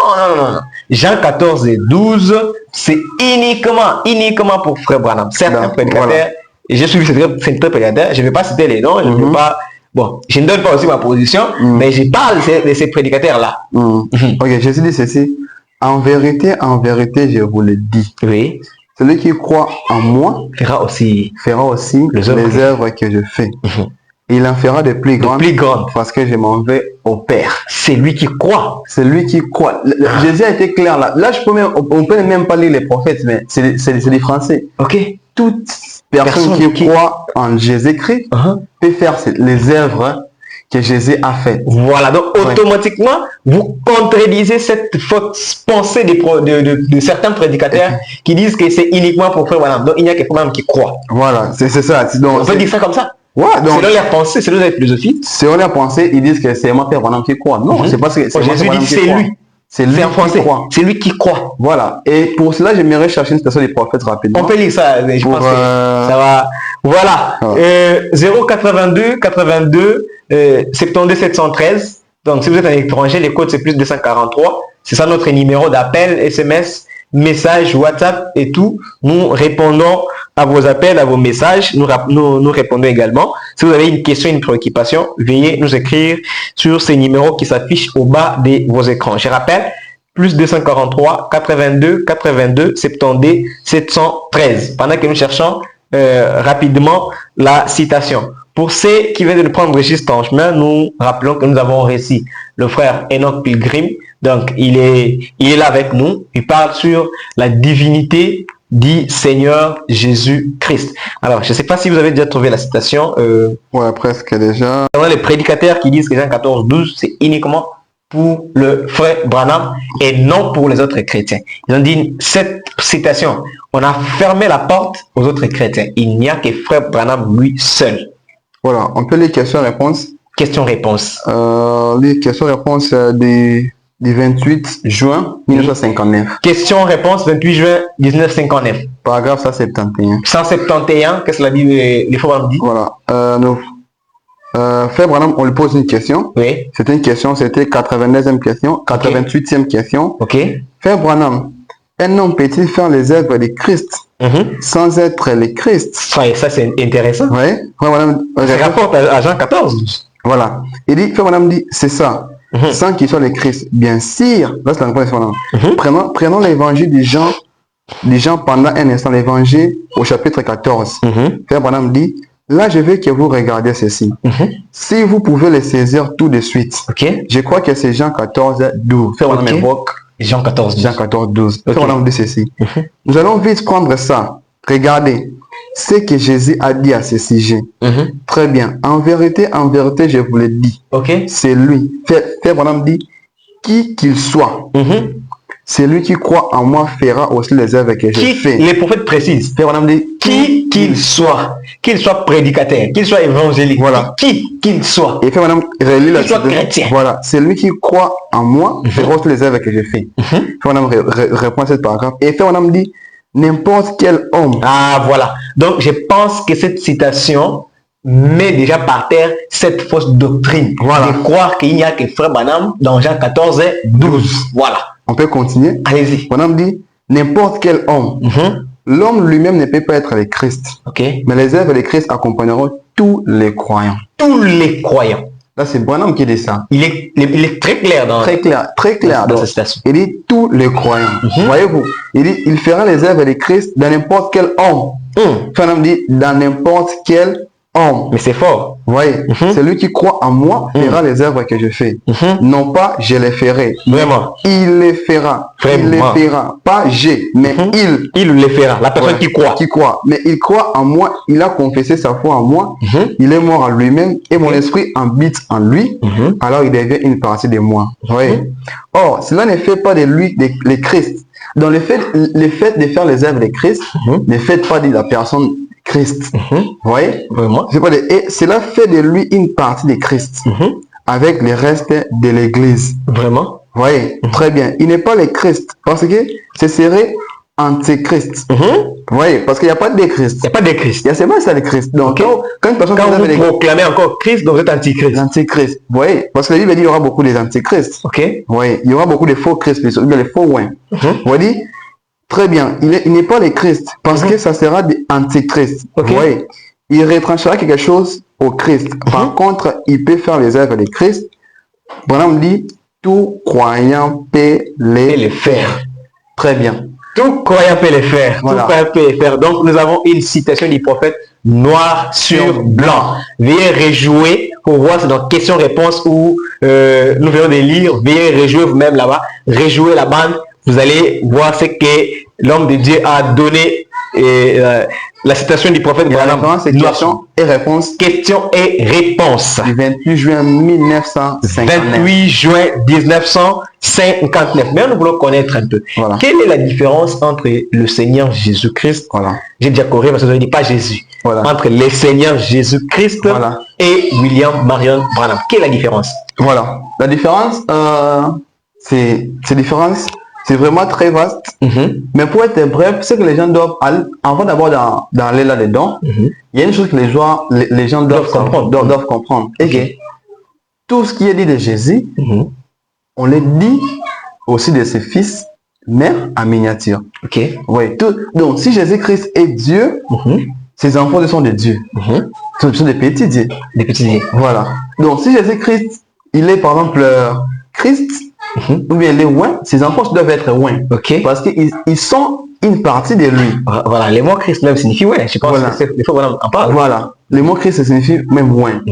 Jean 14 et 12, c'est uniquement pour Frère Branham. Certains prédicateurs, et je suis très prédicateur, je ne vais pas citer les noms, je ne vais pas. Bon, je ne donne pas aussi ma position, mais je parle de ces prédicateurs-là. Ok, Jésus dit ceci. En vérité, je vous le dis. Oui. Celui qui croit en moi fera aussi les œuvres que je fais. Il en fera de plus grandes parce que je m'en vais au Père. C'est lui qui croit. C'est lui qui croit. Jésus a été clair là. Là, on peut même pas lire les prophètes, mais c'est du français. Ok. Toute personne qui croit en Jésus-Christ peut faire les œuvres que Jésus a faite. Voilà, donc automatiquement, vous contredisez cette fausse pensée de certains prédicateurs qui disent que c'est uniquement pour Frère Branham. Donc il n'y a que Frère Branham qui croit. Voilà, c'est ça. Donc, on peut dire ça comme ça. Ouais, donc, selon leur pensée, selon leur philosophie. Selon leur pensée, ils disent que c'est moi Frère Branham qui croit. Non, c'est parce que c'est Jésus dit c'est lui. C'est lui qui croit. C'est lui qui croit. Voilà. Et pour cela, j'aimerais chercher une citation des prophètes rapidement. On peut lire ça, mais je pense que ça va. Voilà. 082 82 72 713. Donc, si vous êtes un étranger, les codes c'est plus 243. C'est ça notre numéro d'appel, SMS, message, WhatsApp et tout. Nous répondons à vos appels, à vos messages. Nous répondons également. Si vous avez une question, une préoccupation, veuillez nous écrire sur ces numéros qui s'affichent au bas de vos écrans. Je rappelle, plus 243 82 82 72 713. Pendant que nous cherchons rapidement la citation. Pour ceux qui viennent de prendre juste en chemin, nous rappelons que nous avons reçu le frère Enoch Pilgrim. Donc, il est là avec nous. Il parle sur la divinité du Seigneur Jésus-Christ. Alors, je ne sais pas si vous avez déjà trouvé la citation. Ouais, presque déjà. Les prédicateurs qui disent que Jean 14, 12, c'est uniquement pour le frère Branham et non pour les autres chrétiens. Ils ont dit cette citation, on a fermé la porte aux autres chrétiens. Il n'y a que frère Branham lui seul. Voilà, on peut les questions-réponses. Question-réponse. Les questions-réponses du 28 juin 1959. Question-réponse 28 juin 1959. Paragraphe 171. 171, qu'est-ce que la Bible, les frères Branham dit? Voilà. Frère Branham, on lui pose une question. Oui. C'était une question, c'était 89e question, 88e question. Ok. Frère Branham, un homme peut-il faire les œuvres de Christ sans être le Christ? Ouais, ça c'est intéressant. Oui. Frère Branham ça rapporte à Jean 14. Voilà. Il dit, Frère Branham dit, c'est ça. Sans qu'il soit le Christ. Bien sûr. Là, c'est la réponse de Frère Branham. Prenons l'évangile des gens pendant un instant, l'évangile au chapitre 14. Frère Branham dit, là, je veux que vous regardiez ceci. Si vous pouvez le saisir tout de suite. Je crois que c'est Jean 14, 12. Frère Branham évoque Jean 14, 12. Jean 14, 12. Frère Branham dit ceci. Nous allons vite prendre ça. Regardez ce que Jésus a dit à ce sujet. Très bien. En vérité, je vous le dis. C'est lui. Frère Branham dit, qui qu'il soit, celui qui croit en moi fera aussi les œuvres que j'ai fait. Les prophètes précisent. Frère Branham dit, qui qu'il soit prédicateur, qu'il soit évangélique, voilà. Qui qu'il soit. Et Frère Branham relit la soit chrétien. Voilà. Celui qui croit en moi fera aussi les œuvres que j'ai fait. Frère Branham répond à cette paragraphe. Et Frère Branham dit, n'importe quel homme. Ah, voilà. Donc, je pense que cette citation met déjà par terre cette fausse doctrine. Voilà. De croire qu'il n'y a que Frère Branham dans Jean 14, 12. Voilà. On peut continuer. Allez-y. Branham dit, n'importe quel homme. L'homme lui-même ne peut pas être le Christ. Mais les œuvres de Christ accompagneront tous les croyants. Tous les croyants. Là, c'est Branham qui dit ça. Il est très clair dans cette citation. Il dit tous les croyants. Voyez-vous, il dit, il fera les œuvres de Christ dans n'importe quel homme. Branham dit, dans n'importe quel homme. Mais c'est fort. Voyez, celui qui croit en moi fera les œuvres que je fais. Non pas je les ferai. Vraiment. Il les fera. Vraiment. Il les fera. Pas j'ai, mais il. Il les fera. La personne qui croit. Qui croit. Mais il croit en moi. Il a confessé sa foi en moi. Il est mort en lui-même et mon esprit habite en lui. Alors il devient une partie de moi. Voyez. Or, cela ne fait pas de lui le Christ. Dans le fait de faire les œuvres de Christ, ne fait pas de la personne Christ. Vous voyez? Vraiment. Et cela fait de lui une partie de Christ avec le reste de l'église. Vraiment. Vous voyez? Très bien. Il n'est pas le Christ parce que ce serait antichrist. Vous voyez? Parce qu'il n'y a pas de Christ. Il n'y a pas de Christ. Il y a seulement ça le Christ. Donc, quand une personne vous proclamez encore Christ, donc vous êtes antichrist. L'antichrist. Vous voyez? Parce que la Bible dit qu'il y aura beaucoup des antichrists. Vous voyez? Il y aura beaucoup de faux Christ, mais les faux ouins. Vous voyez? Très bien, il n'est pas le Christ, parce que ça sera des antichrists. Vous voyez, il retranchera quelque chose au Christ. Par contre, il peut faire les œuvres de Christ. Branham dit, tout croyant peut les faire. Très bien. Tout croyant peut les faire. Voilà. Tout croyant peut les faire. Donc, nous avons une citation du prophète noir sur blanc. Veuillez rejouer pour voir, c'est dans questions-réponses où nous venons de lire. Veuillez rejouer vous-même là-bas. Rejouer la bande. Vous allez voir ce que l'homme de Dieu a donné Et la citation du prophète Branham. C'est question et réponse. Question et réponse. Du 28 juin 1959. 28 juin 1959. Mais nous voulons connaître un peu. Voilà. Quelle est la différence entre le Seigneur Jésus-Christ, j'ai déjà corrigé parce que je ne dis pas Jésus, entre le Seigneur Jésus-Christ et William Marion Branham? Quelle est la différence? Voilà. La différence, c'est vraiment très vaste. Mais pour être bref, c'est que les gens doivent, avant d'abord d'aller là-dedans, il y a une chose que les gens doivent comprendre. Et que tout ce qui est dit de Jésus, on le dit aussi de ses fils, mère en miniature. Oui. Donc, si Jésus-Christ est Dieu, ses enfants sont des dieux. Ce sont des petits dieux. Des petits dieux. Voilà. Donc, si Jésus-Christ, il est par exemple Christ, ou bien les ouins, ses enfants doivent être ouins. Parce qu'ils sont une partie de lui. Voilà, les mots Christ même signifient ouin. Je pense que il faut vraiment en parler. Voilà, les mots Christ signifient même ouin.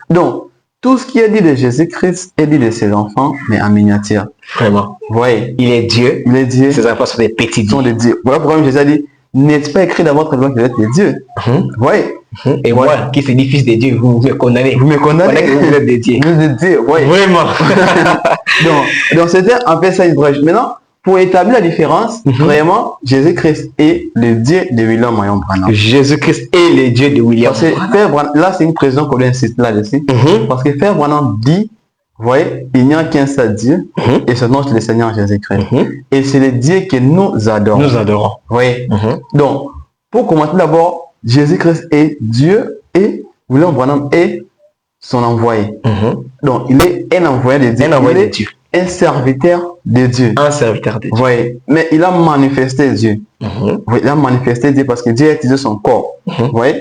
Donc, tout ce qui est dit de Jésus-Christ est dit de ses enfants, mais en miniature. Vraiment. Oui. Il est Dieu. Il est Dieu. Ses enfants sont des petits dieux. Sont des dieux. Voilà pourquoi Jésus a dit, n'êtes pas écrit dans votre loi que vous êtes des dieux. Et moi, qui se dit fils de Dieu, vous me condamnez. Vous me condamnez. Vous êtes des dieux. Vous êtes des dieux, Vraiment. donc c'était en fait ça une brèche. Maintenant, pour établir la différence, vraiment, Jésus-Christ est le Dieu de William Marion Branham. Jésus-Christ est le Dieu de William Branham. Là, c'est une précision qu'on doit insister là-dessus. Parce que Frère Branham dit, vous voyez, il n'y a qu'un seul Dieu, et ce nom c'est le Seigneur Jésus-Christ. Et c'est le Dieu que nous adorons. Nous adorons. Oui. Donc, pour commencer d'abord, Jésus-Christ est Dieu et William Branham est son envoyé. Donc, il est un envoyé de Dieu. Un serviteur de Dieu. Un serviteur de Dieu. Oui. Mais il a manifesté Dieu. Oui, il a manifesté Dieu parce que Dieu a utilisé son corps. Oui.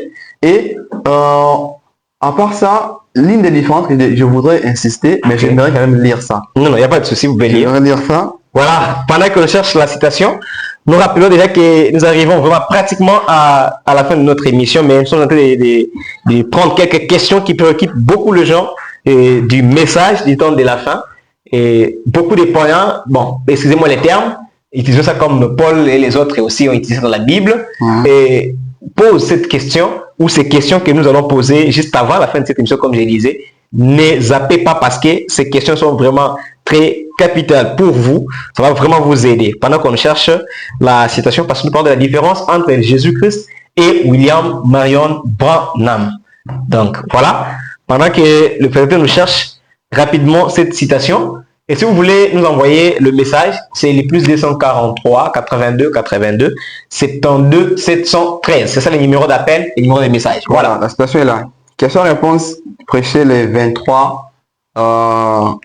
Et à part ça, l'une des différences que je voudrais insister, mais j'aimerais quand même lire ça. Non, il n'y a pas de souci, vous pouvez lire. J'aimerais lire ça. Voilà, pendant qu'on cherche la citation, nous rappelons déjà que nous arrivons vraiment pratiquement à la fin de notre émission, mais nous sommes en train de prendre quelques questions qui préoccupent beaucoup les gens du message du temps de la fin. Et beaucoup de points, bon, excusez-moi les termes, utilisons ça comme Paul et les autres aussi ont utilisé dans la Bible, et pose cette question, ou ces questions que nous allons poser juste avant la fin de cette émission, comme je disais. Ne zappez pas parce que ces questions sont vraiment très capitales pour vous. Ça va vraiment vous aider pendant qu'on cherche la citation, parce que nous parlons de la différence entre Jésus-Christ et William Marion Branham. Donc voilà, pendant que le président nous cherche rapidement cette citation, et si vous voulez nous envoyer le message, c'est le plus 243 82 82 72 713. C'est ça le numéro d'appel et le numéro de message. Voilà, la citation est là. Question-réponse prêchée le 23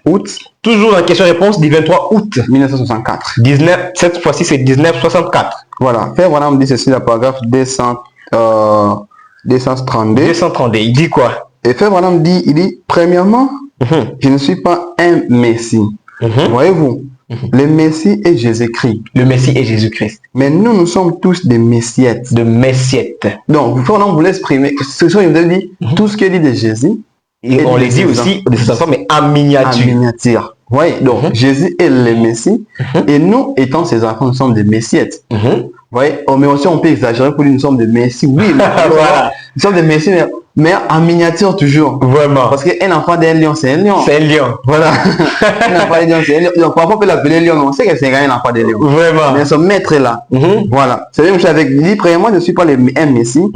août. Toujours la question-réponse du 23 août 1964. 19, cette fois-ci, c'est 1964. Voilà. Frère Branham dit ceci, la paragraphe 232. 232. Il dit quoi? Et Frère Branham dit, premièrement, je ne suis pas un Messie. Voyez-vous, le Messie est Jésus-Christ. Le Messie est Jésus-Christ. Mais nous sommes tous des Messiettes. De Messiettes. Donc, Frère Branham voulait exprimer, ce soir, il nous a dit, tout ce qui est dit de Jésus. Et on les dit aussi de cette façon, mais en miniature. En miniature. Oui, donc Jésus est le Messie. Et nous, étant ses enfants, nous sommes des Messiettes. Oui, mais aussi on peut exagérer pour dire nous sommes des Messies. Oui, voilà. Nous sommes des Messies, mais en miniature toujours. Vraiment. Parce qu'un enfant d'un lion, c'est un lion. C'est un lion. Voilà. Un enfant d'un lion, c'est un lion. Donc parfois on peut l'appeler lion, mais on sait que c'est un enfant d'un lion. Vraiment. Mais son maître est là. Voilà. C'est la même chose avec lui. Premièrement, je ne suis pas un Messie.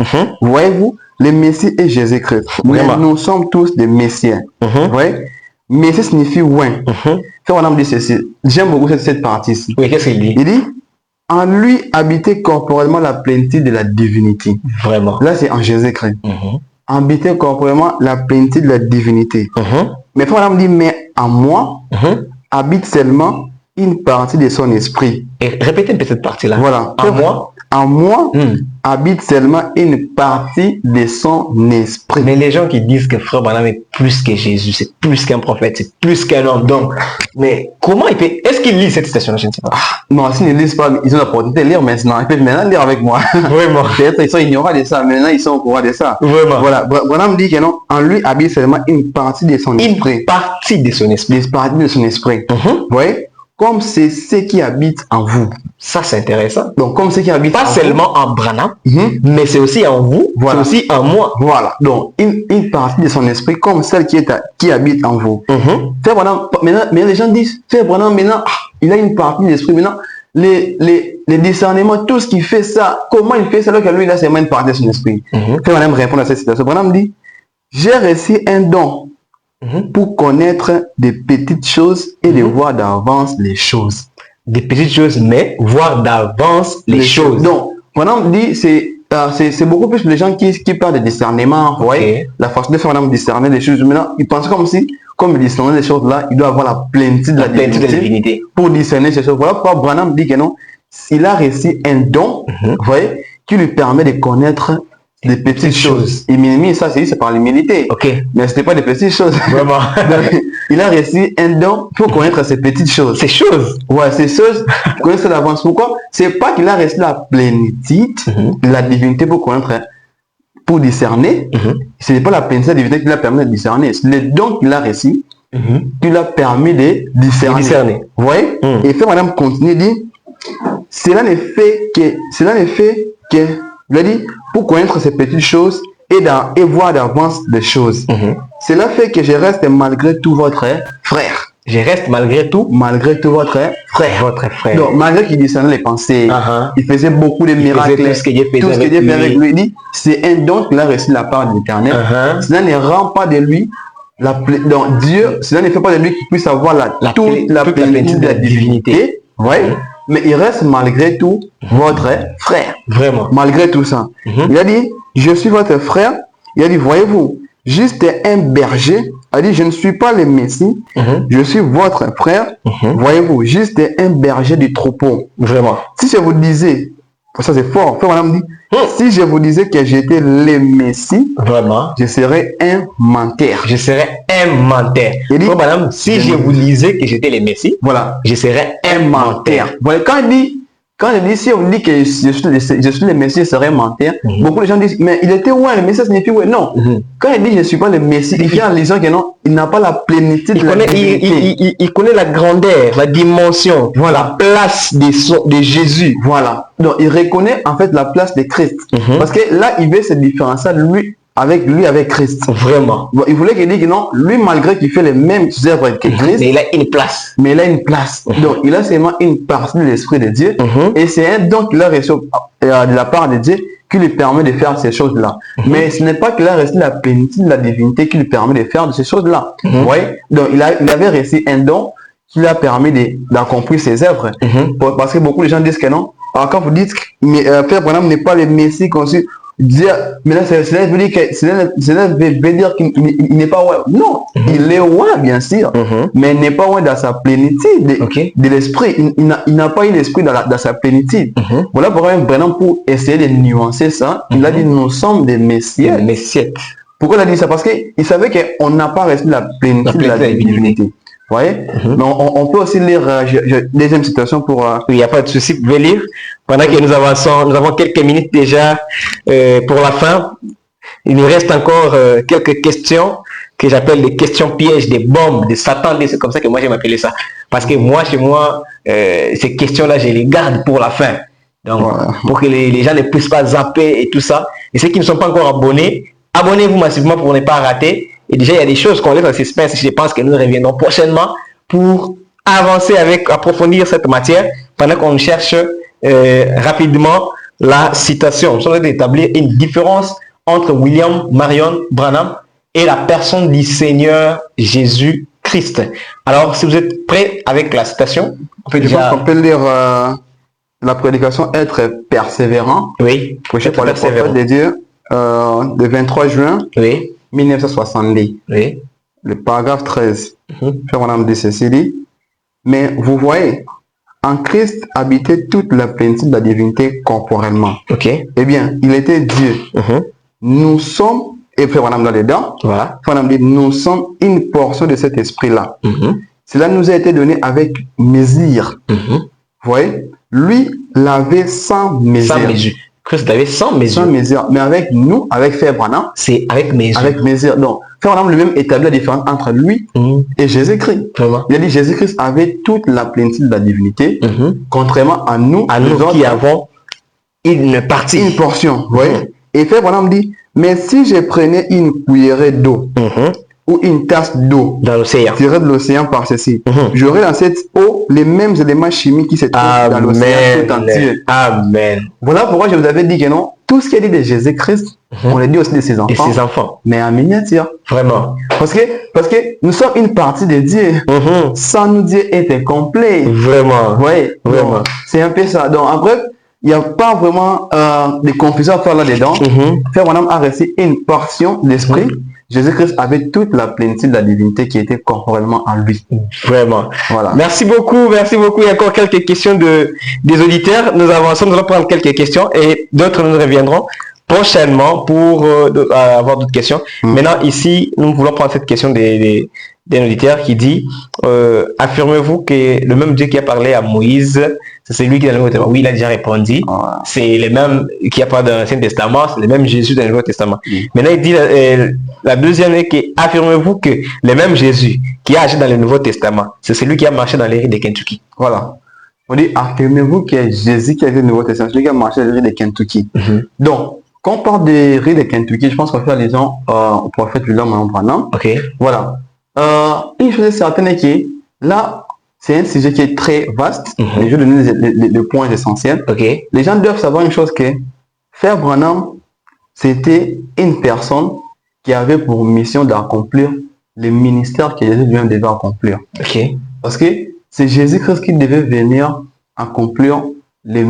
Voyez-vous, le Messie est Jésus-Christ. Nous sommes tous des Messiens. Oui. Messie signifie ouin. Frère Branham dit ceci. J'aime beaucoup cette partie-ci. Oui, qu'est-ce qu'il dit? Il dit, en lui habitait corporellement la plénitude de la divinité. Vraiment. Là, c'est en Jésus-Christ. Habitait corporellement la plénitude de la divinité. Mais Frère Branham dit, mais en moi, habite seulement une partie de son esprit. Et répétez un peu cette partie-là. Voilà. En moi, habite seulement une partie de son esprit. Mais les gens qui disent que Frère Branham est plus que Jésus, c'est plus qu'un prophète, c'est plus qu'un homme. Donc, mais comment il peut... Est-ce qu'il lit cette citation? Je ne sais pas. Non, s'ils ne lisent pas, ils ont la possibilité de lire maintenant. Ils peuvent maintenant lire avec moi. Vraiment. Peut-être ils sont ignorants de ça, mais maintenant ils sont au courant de ça. Vraiment. Voilà. Branham dit que non, en lui habite seulement une partie de son esprit. Une partie de son esprit. Une partie de son esprit. Vous voyez? comme c'est ce qui habite en vous. Ça, c'est intéressant. Donc, comme ce qui habite pas en seulement en Branham, vous, mais c'est aussi en vous, voilà. c'est aussi en moi. Voilà. Donc, une partie de son esprit, comme celle qui habite en vous. Frère Branham, maintenant, les gens disent, Frère Branham, maintenant, il a une partie de l'esprit. Maintenant, les discernements, tout ce qui fait ça, comment il fait ça alors que lui, il a seulement une partie de son esprit. Frère Branham répond à cette situation. Branham dit, j'ai reçu un don pour connaître des petites choses et de voir d'avance les choses. Des petites choses, mais voir d'avance les choses. Donc, Branham dit, c'est beaucoup plus les gens qui parlent de discernement, vous voyez, la façon de faire discerner les choses. Maintenant, ils pensent comme si, comme il discernait les choses là, il doit avoir la plénitude de la divinité pour discerner ces choses. Voilà pourquoi Branham dit que non, il a reçu un don, vous voyez, qui lui permet de connaître des petites choses. Et Minimi, ça c'est par l'humilité. Mais ce n'est pas des petites choses. Vraiment. Donc, il a reçu un don pour connaître ces petites choses. Ces choses. Ouais, ces choses, connaître d'avance. Pourquoi? C'est pas qu'il a reçu la plénitude, la divinité pour connaître, pour discerner. Ce n'est pas la plénitude de la divinité qui l'a permis de discerner. C'est le don qu'il a reçu qui l'a permis de discerner. Vous voyez? Et fait Madame continue, dit, cela ne fait que, il a dit, pour connaître ces petites choses et voir d'avance des choses. Cela fait que je reste malgré tout votre frère. Je reste malgré tout votre frère. Votre frère. Donc, malgré qu'il discernait les pensées, il faisait beaucoup de miracles. Tout ce que Dieu faisait avec lui. Il dit, c'est un don qu'il a reçu de la part de l'Éternel. Cela ne rend pas de lui donc Dieu, cela ne fait pas de lui qu'il puisse avoir toute la plénitude de la divinité. Ouais. Mais il reste malgré tout votre frère. Vraiment. Malgré tout ça. Il a dit, je suis votre frère. Il a dit, voyez-vous, juste un berger. Il a dit, je ne suis pas le Messie. Je suis votre frère. Voyez-vous, juste un berger du troupeau. Vraiment. Si je vous disais, ça c'est fort, Madame dit, si je vous disais que j'étais le Messie, vraiment, je serais un menteur. Je serais un menteur. Madame, si je vous disais que j'étais le Messie, voilà, je serais un menteur. Voilà, quand il dit, si on dit que je suis le Messie, je serais un menteur, beaucoup de gens disent, mais il était où le Messie, ça signifie où? Non. Quand il dit je ne suis pas le Messie, il vient en disant que non, il n'a pas la plénitude de la divinité. Il connaît la grandeur, la dimension, la place de Jésus. Voilà. Donc il reconnaît en fait la place de Christ. Parce que là, il veut se différencier avec Christ. Vraiment. Bon, il voulait qu'il dise que non, lui, malgré qu'il fait les mêmes œuvres que Christ, mais il a une place. Donc, il a seulement une partie de l'Esprit de Dieu. Et c'est un don qu'il a reçu de la part de Dieu qui lui permet de faire ces choses-là. Mais ce n'est pas qu'il a reçu la plénitude de la divinité qui lui permet de faire ces choses-là. Vous voyez? Donc, il avait reçu un don qui lui a permis d'accomplir ses œuvres. Parce que beaucoup de gens disent que non. Alors, quand vous dites que Frère Branham n'est pas le Messie conçu, mais là, cela veut dire qu'il n'est pas roi. Non, il est roi, bien sûr, mais il n'est pas roi dans sa plénitude de l'esprit. Il n'a pas eu l'esprit dans sa plénitude. Voilà pourquoi Branham, pour essayer de nuancer ça, il a dit nous sommes des messieurs. Pourquoi il a dit ça? Parce qu'il savait qu'on n'a pas reçu la plénitude de la divinité. Vous voyez? Mais on peut aussi lire deuxième citation pour... Il n'y a pas de souci, vous pouvez lire. Pendant que nous avançons, nous avons quelques minutes déjà pour la fin. Il nous reste encore quelques questions que j'appelle des questions pièges, des bombes, des Satan. C'est comme ça que moi j'aime appeler ça. Parce que moi, chez moi, ces questions-là, je les garde pour la fin. Donc, pour que les gens ne puissent pas zapper et tout ça. Et ceux qui ne sont pas encore abonnés, abonnez-vous massivement pour ne pas rater. Et déjà, il y a des choses qu'on laisse en suspense. Je pense que nous reviendrons prochainement pour avancer approfondir cette matière pendant qu'on cherche rapidement la citation. Nous sommes en train d'établir une différence entre William Marion Branham et la personne du Seigneur Jésus-Christ. Alors, si vous êtes prêts avec la citation, on peut lire la prédication être persévérant. Oui. Prêché par le prophète de Dieu le 23 juin. Oui. 1970. Oui. Le paragraphe 13. Frère Branham dit ceci, dit, mais vous voyez, en Christ habitait toute la plénitude de la divinité corporellement. Eh bien, il était Dieu. Nous sommes, et Frère Branham là dedans, Frère Branham dit, nous sommes une portion de cet esprit-là. Cela nous a été donné avec mesure. Vous voyez, lui l'avait sans mesure. Christ avait sans Sans mesure. mesure. Mais avec nous, avec Frère Branham, C'est avec mesure. avec mesure. Donc, Frère Branham lui-même établit la différence entre lui et Jésus-Christ. Vraiment. Il a dit Jésus-Christ avait toute la plénitude de la divinité, contrairement à nous, À nous les autres, qui avons une partie. une portion. Vous voyez? Et Frère Branham dit, mais si je prenais une cuillerée d'eau ou une tasse d'eau Dans l'océan. tirée de l'océan par ceci, j'aurais dans cette eau les mêmes éléments chimiques qui se trouvent dans l'océan tout entier. Amen. Voilà pourquoi je vous avais dit que non, tout ce qui est dit de Jésus-Christ, on l'a dit aussi de ses Et enfants, ses enfants. mais en miniature. Vraiment. Parce que nous sommes une partie de Dieu. Sans nous, Dieu était complet. Vraiment. Oui, Vraiment. c'est un peu ça. Donc, en bref, il n'y a pas vraiment de confusion à faire là-dedans. Frère Branham a reçu une portion d'esprit. Jésus-Christ avait toute la plénitude de la divinité qui était corporellement en lui. Vraiment. Voilà. Merci beaucoup, merci beaucoup. Il y a encore quelques questions des auditeurs. Nous avançons, nous allons prendre quelques questions et d'autres nous reviendront prochainement pour avoir d'autres questions. Maintenant, ici, nous voulons prendre cette question d'un auditeur qui dit affirmez-vous que le même Dieu qui a parlé à Moïse, c'est lui qui est dans le Nouveau Testament? Oui, il a déjà répondu. C'est le même qui a parlé dans l'Ancien Testament, c'est le même Jésus dans le Nouveau Testament. Maintenant, il dit la deuxième est que affirmez-vous que le même Jésus qui a agi dans le Nouveau Testament, c'est celui qui a marché dans les rues de Kentucky? Voilà. On dit affirmez-vous que Jésus qui a été le Nouveau Testament, celui qui a marché dans les rues de Kentucky. Donc, quand on parle des rues de Kentucky, je pense qu'on va faire allusion au prophète William Branham. Ok. Voilà. Une chose est certaine est que là, c'est un sujet qui est très vaste. Et je vais donner les points essentiels. Ok. Les gens doivent savoir une chose que Frère Branham, c'était une personne qui avait pour mission d'accomplir le ministère que Jésus lui-même devait accomplir. Ok. Parce que c'est Jésus-Christ qui devait venir accomplir le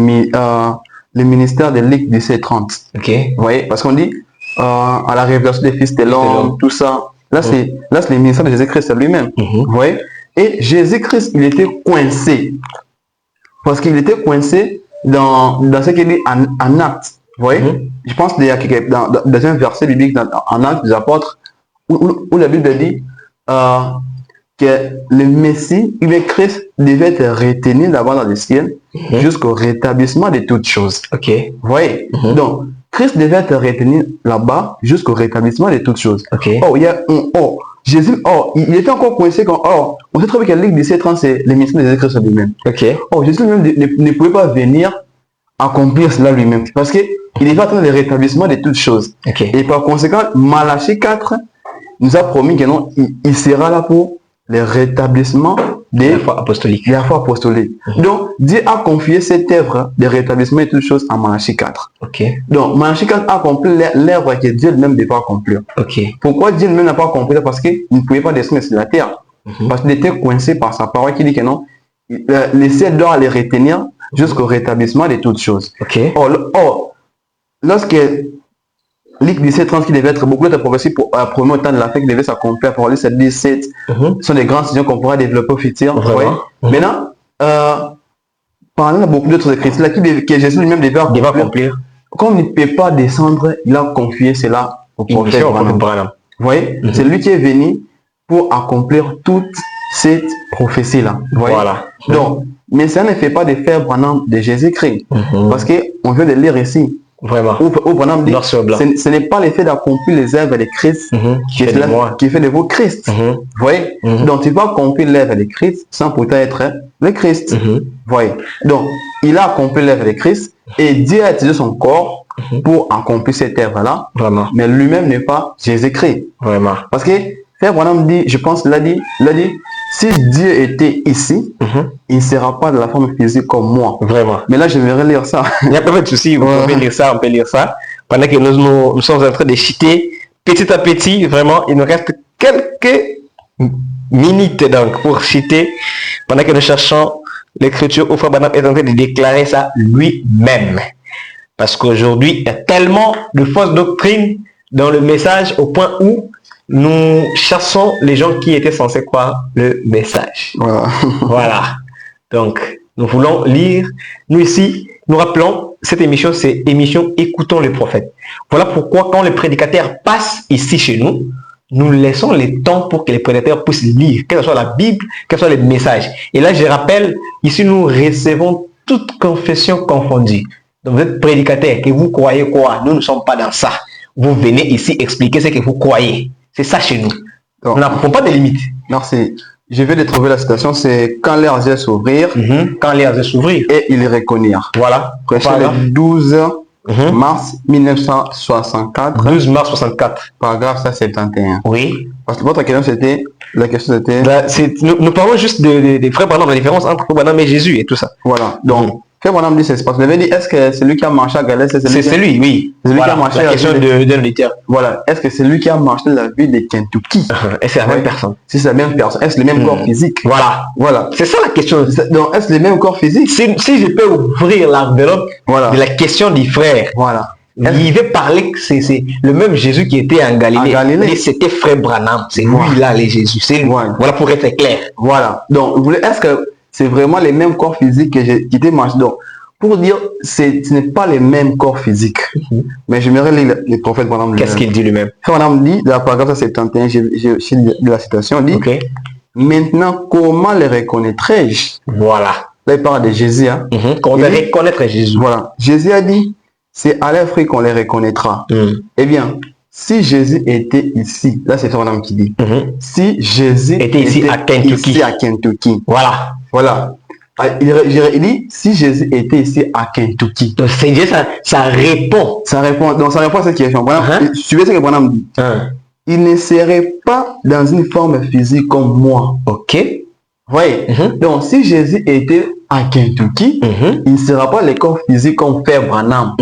ministère de Luc 17:30. Ok. Vous voyez? Parce qu'on dit à la révélation des fils de l'homme, tout ça. Là, c'est le ministère de Jésus-Christ lui-même. Vous voyez? Et Jésus-Christ, il était coincé. Parce qu'il était coincé dans ce qu'il dit en Actes. Vous voyez? Je pense qu'il y a dans un verset biblique en Actes des Apôtres où la Bible dit que le Messie, le Christ, devait être retenu d'abord dans le ciel jusqu'au rétablissement de toutes choses. Ok. Vous voyez? Donc, Christ devait être retenu là-bas jusqu'au rétablissement de toutes choses. Ok. Jésus, il était encore coincé quand, on sait très bien que Luc 17:30, c'est le ministère de Jésus-Christ lui-même. Ok. Jésus lui-même ne pouvait pas venir accomplir cela lui-même. Parce qu'il est en train de rétablissement de toutes choses. Ok. Et par conséquent, Malachie 4 nous a promis que non, il sera là pour le rétablissement de La foi apostolique. la foi apostolique. Donc, Dieu a confié cette œuvre de rétablissement de toutes choses à Malachie 4. Ok. Donc, Malachie 4 a accompli l'œuvre que Dieu lui-même ne devait pas accomplir. Ok. Pourquoi Dieu lui-même n'a pas accompli? Parce qu'il ne pouvait pas descendre sur la terre. Parce qu'il était coincé par sa parole qui dit que non, le ciel doit les retenir jusqu'au rétablissement de toutes choses. Ok. Lorsque Luc 17:30 qui devait être beaucoup de prophéties pour premier temps de la fête qui devait s'accomplir pour aller 17 sont des grandes décisions qu'on pourra développer au futur. Vraiment. Maintenant, parlant de beaucoup d'autres écritures là que Jésus lui-même devait accomplir. Comme il ne peut pas descendre, il a confié cela au prophète Branham. Vous voyez? C'est lui qui est venu pour accomplir toute cette prophétie-là. Voilà. Donc, mais ça ne fait pas de faire Branham de Jésus-Christ. Parce qu'on vient de lire ici. Vraiment. Où Branham dit, Noir sur blanc. ce n'est pas l'effet d'accomplir les œuvres de Christ qui fait de vous Christ. Vous voyez? Donc, tu vas accomplir l'œuvre de Christ sans pourtant être le Christ. Vous voyez? Donc, il a accompli l'œuvre de Christ et Dieu a utilisé son corps pour accomplir cette œuvre-là. Vraiment. Mais lui-même n'est pas Jésus-Christ. Vraiment. Parce que Frère Branham dit, je pense, il a dit, si Dieu était ici, il ne sera pas de la forme physique comme moi. Vraiment. Mais là, je vais relire ça. Il n'y a pas de souci, vous pouvez lire ça, on peut lire ça. Pendant que nous sommes en train de citer petit à petit, vraiment, il nous reste quelques minutes donc pour citer, pendant que nous cherchons l'écriture où Frère Branham est en train de déclarer ça lui-même. Parce qu'aujourd'hui, il y a tellement de fausses doctrines dans le message au point où nous chassons les gens qui étaient censés croire le message. Voilà. Voilà. Donc, nous voulons lire. Nous ici, nous rappelons, cette émission, c'est émission Écoutons le prophète. Voilà pourquoi quand les prédicateurs passent ici chez nous, nous laissons le temps pour que les prédicateurs puissent lire, quelle que soit la Bible, quels soient les messages. Et là, je rappelle, ici, nous recevons toute confession confondue. Donc vous êtes prédicateur, que vous croyez quoi? Nous ne sommes pas dans ça. Vous venez ici expliquer ce que vous croyez. C'est ça chez nous. Donc, on n'a pas de limites. Merci. Je vais de trouver la citation, c'est quand les yeux s'ouvrir. Quand les yeux s'ouvrir. Et ils reconnurent. Voilà. Prêché le 12 mars 1964. 12 mars 64. Paragraphe 171. Oui. Parce que votre question c'était... La question c'était... Nous parlons juste des frères Branham, la différence entre frère Branham et Jésus et tout ça. Voilà. Donc, frère Branham dit, c'est parce que je dit, est-ce que c'est lui qui a marché à Galès? C'est lui, oui. C'est lui qui a marché la question d'un auditeur. Voilà. Est-ce que c'est lui qui a marché dans la ville de Kentucky? Et c'est la même personne. Si c'est la même personne. Est-ce le même corps physique? Voilà. Voilà. C'est ça la question. Donc, est-ce le même corps physique? Si je peux ouvrir l'enveloppe de la question du frère. Voilà. Il veut parler que c'est le même Jésus qui était en Galilée. Et c'était frère Branham. C'est lui là, les Jésus. C'est lui. Voilà pour être clair. Voilà. Donc, est-ce que c'est vraiment les mêmes corps physiques qui étaient marchés? Donc, pour dire, ce n'est pas les mêmes corps physiques. Mais j'aimerais lire les prophètes Branham. Qu'est-ce qu'il dit lui-même? Branham dit, dans la paragraphe 71, j'ai de la citation, dit, maintenant, comment les reconnaîtrai-je? Voilà. Là, il parle de Jésus. Hein. Comment reconnaître Jésus? Voilà. Jésus a dit, c'est à leurs fruits qu'on les reconnaîtra. Eh bien, si Jésus était ici, là c'est Branham qui dit, si Jésus était ici à Kentucky. Voilà. Voilà. Il dit, si Jésus était ici à Kentucky. Donc c'est Dieu, ça répond. Ça répond. Donc ça répond à cette question. Suivez ce que Branham dit. Il ne serait pas dans une forme physique comme moi. Ok. Oui. Donc si Jésus était à Kentucky, il ne sera pas le corps physique comme Frère Branham.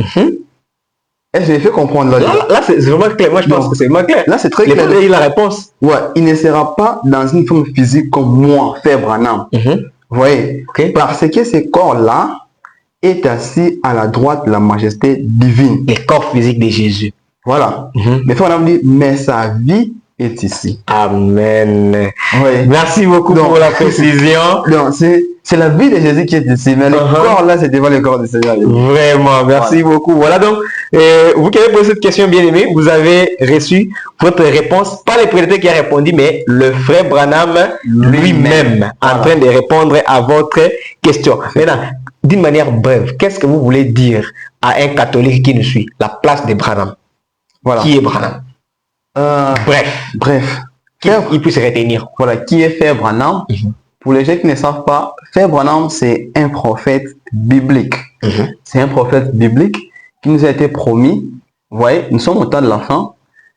Est-ce que je fait comprendre là c'est vraiment clair. Moi je pense que c'est vraiment clair. Là c'est très clair. Il la réponse. Ouais, il ne sera pas dans une forme physique comme moi, Frère Branham. Vous voyez, parce que ce corps-là est assis à la droite de la majesté divine. Le corps physique de Jésus. Voilà. Mais Frère Branham dit, mais sa vie est ici. Amen. Oui. Merci beaucoup pour la précision. Donc, c'est la vie de Jésus qui est ici, mais le corps là, c'était pas le corps du Seigneur. Vraiment, merci beaucoup. Voilà donc, vous qui avez posé cette question, bien aimé, vous avez reçu votre réponse, pas le prédicateur qui a répondu, mais le frère Branham lui-même en train de répondre à votre question. Maintenant, d'une manière brève, qu'est-ce que vous voulez dire à un catholique qui nous suit? La place de Branham. Voilà. Qui est Branham? Bref. Il peut se retenir. Voilà, qui est Frère Branham? Pour les gens qui ne savent pas, Frère Branham, c'est un prophète biblique. C'est un prophète biblique qui nous a été promis. Vous voyez, nous sommes au temps de la fin.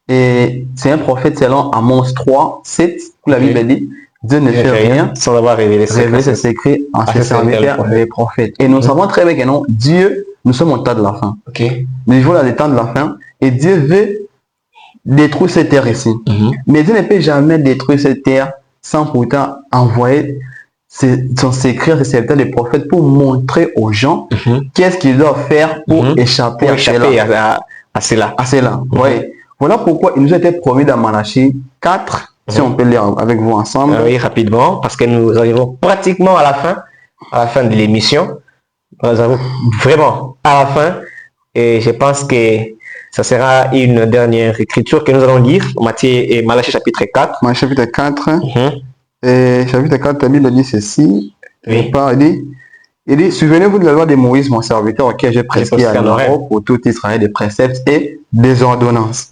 Et c'est un prophète selon Amos 3, 7, où la Bible dit, Dieu ne fait rien sans avoir révélé ses secrets en ses serviteurs, les prophètes. Et nous savons très bien que non, Dieu, nous sommes au temps de la fin. Nous vivons dans le temps de la fin. Et Dieu veut détruire cette terre ici. Mais Dieu ne peut jamais détruire cette terre sans pourtant envoyer son secret, ses serviteurs, les prophètes, pour montrer aux gens qu'est-ce qu'ils doivent faire pour échapper à cela. Voilà pourquoi il nous a été promis dans Malachie 4, si on peut lire avec vous ensemble. Oui, rapidement, parce que nous arrivons pratiquement à la fin de l'émission. Nous arrivons vraiment à la fin. Et je pense que ça sera une dernière écriture que nous allons lire, Matthieu et Malachie chapitre 4. Malachie chapitre 4. Et chapitre 4, la Bible dit ceci. Il dit, souvenez-vous de la loi de Moïse, mon serviteur, auquel j'ai prescrit à l'Europe pour tout Israël des préceptes et des ordonnances.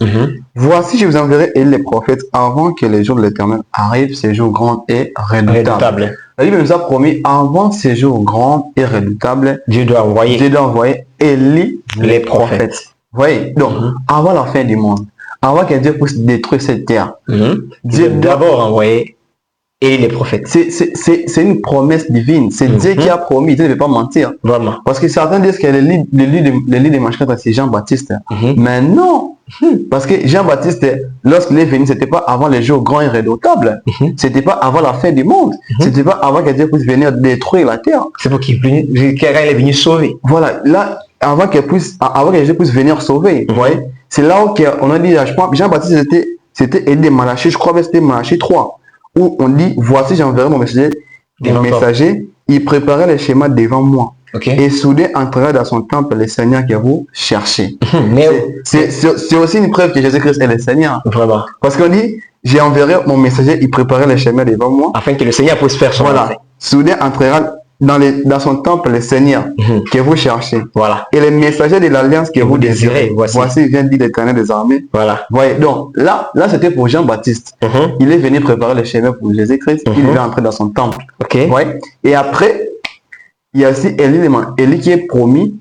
Voici, je vous enverrai et les prophètes avant que les jours de l'Éternel arrivent, ces jours grands et redoutables. La Bible nous a promis, avant ces jours grands et redoutables, Dieu doit envoyer Élie les prophètes. Vous voyez, donc, avant la fin du monde, avant que Dieu puisse détruire cette terre, Dieu doit d'abord envoyer et les prophètes. C'est une promesse divine. C'est Dieu qui a promis. Dieu ne peut pas mentir. Vraiment. Parce que certains disent que le lit de Manchester, c'est Jean-Baptiste. Mais non. Parce que Jean-Baptiste, lorsqu'il est venu, c'était pas avant les jours grands et redoutables. C'était pas avant la fin du monde. C'était pas avant que Dieu puisse venir détruire la terre. C'est pour qu'il est venu sauver. Voilà. Là, avant que Dieu puisse venir sauver. Vous voyez? C'est là où on a dit, je pense, Jean-Baptiste, c'était aidé Malachie, je crois que c'était Malachie 3. Où on dit, voici j'enverrai mon messager, il préparait les schémas devant moi. Et soudain entrera dans son temple le Seigneur que vous cherchez. C'est aussi une preuve que Jésus-Christ est le Seigneur. Vraiment. Parce qu'on dit, j'ai enverré mon messager, il préparait les schémas devant moi. Afin que le Seigneur puisse faire son œuvre. Soudain entrera dans son temple le Seigneur que vous cherchez. Voilà. Et les messagers de l'alliance que vous désirez. Voici vient dire l'Éternel des armées. Voilà. Voyez, donc là c'était pour Jean-Baptiste. Il est venu préparer le chemin pour Jésus-Christ. Il est entré dans son temple. Voyez. Et après, il y a aussi Élie qui est promis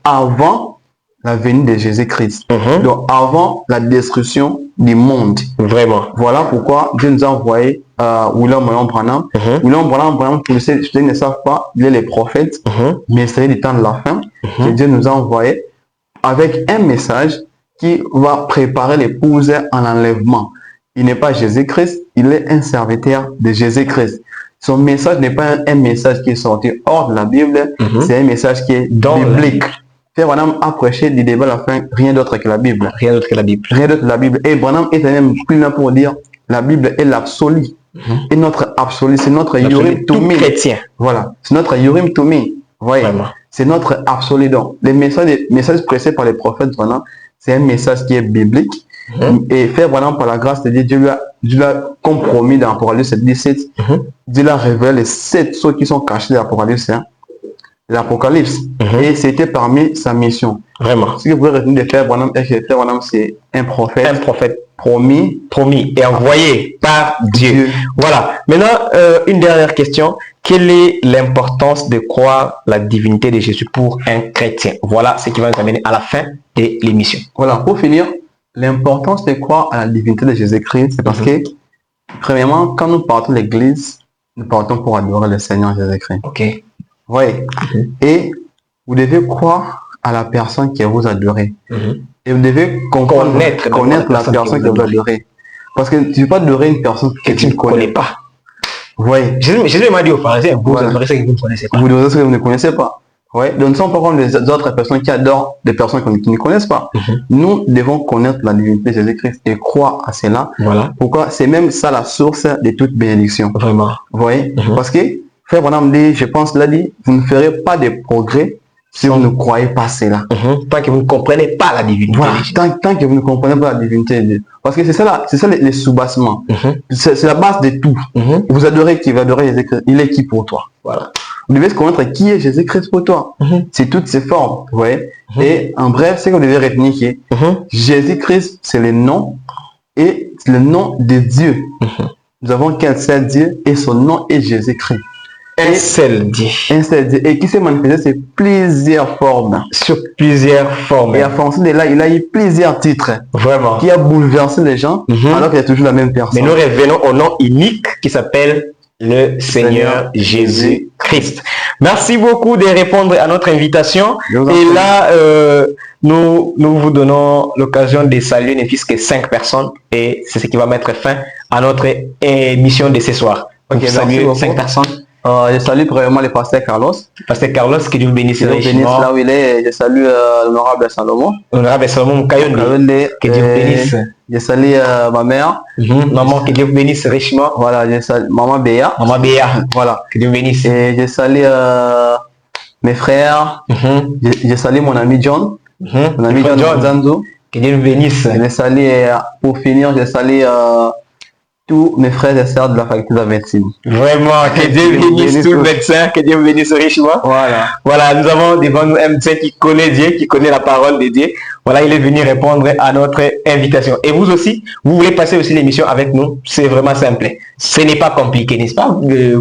avant la venue de Jésus-Christ. Donc avant la destruction du monde. Vraiment. Voilà pourquoi Dieu nous a envoyé William Branham. William Branham, pour ceux qui ne savent pas, il est le prophète, messager du temps de la fin, que Dieu nous a envoyé avec un message qui va préparer l'épouse en enlèvement. Il n'est pas Jésus-Christ, il est un serviteur de Jésus-Christ. Son message n'est pas un message qui est sorti hors de la Bible, c'est un message qui est biblique. Frère Branham a prêché du début à la fin rien d'autre que la Bible. Rien d'autre que la Bible. Rien d'autre que la Bible. Et Branham est même plus là pour dire la Bible est l'absolu. Et notre absolu, c'est notre Urim Tumim. Chrétien. Voilà. C'est notre Urim Tumim. Voyez. C'est notre absolu. Donc, les messages prêchés par les prophètes Branham, c'est un message qui est biblique. Et Frère Branham, par la grâce de Dieu, Dieu l'a compromis dans Apocalypse 17. Dieu l'a révélé les 7 choses qui sont cachées dans l'Apocalypse. L'Apocalypse. Et c'était parmi sa mission. Vraiment. Ce que vous pouvez retenir de Frère Branham, est que Frère Branham, c'est un prophète. Un prophète. Promis et envoyé par Dieu. Voilà. Maintenant, une dernière question. Quelle est l'importance de croire la divinité de Jésus pour un chrétien? Voilà ce qui va nous amener à la fin de l'émission. Voilà. Pour finir, l'importance de croire à la divinité de Jésus-Christ, c'est parce que, premièrement, quand nous partons de l'église, nous partons pour adorer le Seigneur Jésus-Christ. Ok. Oui. Et vous devez croire à la personne que vous adorez. Et vous devez connaître la personne que vous adorez. Parce que tu ne peux pas adorer une personne que tu ne connais pas. Oui. Jésus m'a dit aux pharisiens, vous adorez ce que vous ne connaissez pas. Vous adorez ce que vous ne connaissez pas. Oui. Donc, nous ne sommes pas comme les autres personnes qui adorent des personnes qui ne connaissent pas. Nous devons connaître la divinité de Jésus-Christ et croire à cela. Voilà. Pourquoi? C'est même ça la source de toute bénédiction. Vraiment. Vous voyez? Parce que Frère Branham dit, je pense, il a dit, vous ne ferez pas de progrès si vous ne croyez pas cela. Tant que vous ne comprenez pas la divinité. Voilà, tant que vous ne comprenez pas la divinité de Dieu. Parce que c'est ça les sous-bassements. C'est la base de tout. Vous adorez qui va adorer Jésus-Christ. Il est qui pour toi? Voilà. Vous devez connaître qui est Jésus-Christ pour toi. C'est toutes ses formes. Vous voyez? Et en bref, c'est que vous devez retenir que Jésus-Christ, c'est le nom et c'est le nom de Dieu. Nous avons qu'un seul Dieu et son nom est Jésus-Christ. Un seul Dieu. Un seul Dieu. Et qui s'est manifesté sur plusieurs formes. Sur plusieurs formes. Et à fonction de là, il a eu plusieurs titres. Vraiment. Qui a bouleversé les gens, alors qu'il y a toujours la même personne. Mais nous revenons au nom unique qui s'appelle le Seigneur Jésus-Christ. Merci beaucoup de répondre à notre invitation. Et là, nous vous donnons l'occasion de saluer ne fût-ce que 5 personnes. Et c'est ce qui va mettre fin à notre émission de ce soir. Donc, saluer 5 personnes. Je salue premièrement le pasteur Carlos. Pasteur Carlos, que Dieu vous bénisse richement. Là où il est. Je salue l'honorable Salomon. L'honorable Salomon Kayonde. Que Dieu vous bénisse. Je salue ma mère. Maman, que Dieu vous bénisse richement. Voilà, je salue maman Béa. Maman Béa. Voilà. Que Dieu vous bénisse. Et je salue mes frères. Je salue mon ami John. Mon ami John Zanzo. Que Dieu vous bénisse. Je salue, pour finir, je salue tous mes frères et sœurs de la faculté de la médecine. Vraiment, que Dieu bénisse tous les médecins, que Dieu bénisse richement. Voilà. Voilà, nous avons devant nous un médecin qui connaît Dieu, qui connaît la parole de Dieu. Voilà, il est venu répondre à notre invitation. Et vous aussi, vous voulez passer aussi l'émission avec nous, c'est vraiment simple. Ce n'est pas compliqué, n'est-ce pas,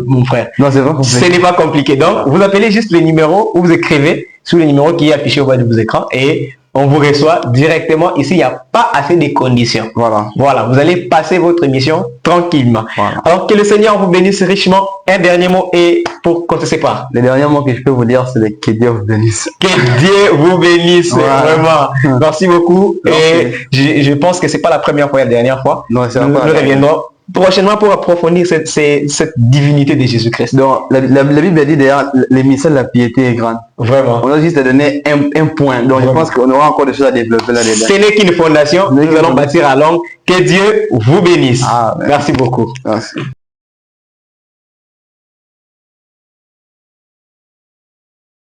mon frère? Non, c'est pas compliqué. Ce n'est pas compliqué. Donc, vous appelez juste le numéro ou vous écrivez sous le numéro qui est affiché au bas de vos écrans et on vous reçoit directement. Ici, il n'y a pas assez de conditions. Voilà. Voilà, vous allez passer votre émission tranquillement. Voilà. Alors, que le Seigneur vous bénisse richement. Un dernier mot et pour qu'on se sépare. Le dernier mot que je peux vous dire, c'est que Dieu vous bénisse. Que Dieu vous bénisse, voilà. Vraiment. Merci beaucoup. Et je pense que c'est pas la première fois et la dernière fois. Non, c'est nous reviendrons prochainement pour approfondir cette divinité de Jésus-Christ. Donc, la Bible dit d'ailleurs, l'émission de la piété est grande. Vraiment. On a juste donné un point. Donc, je pense qu'on aura encore des choses à développer là-dedans. Ce n'est qu'une fondation. Nous allons bâtir à longue. Que Dieu vous bénisse. Merci beaucoup. Merci.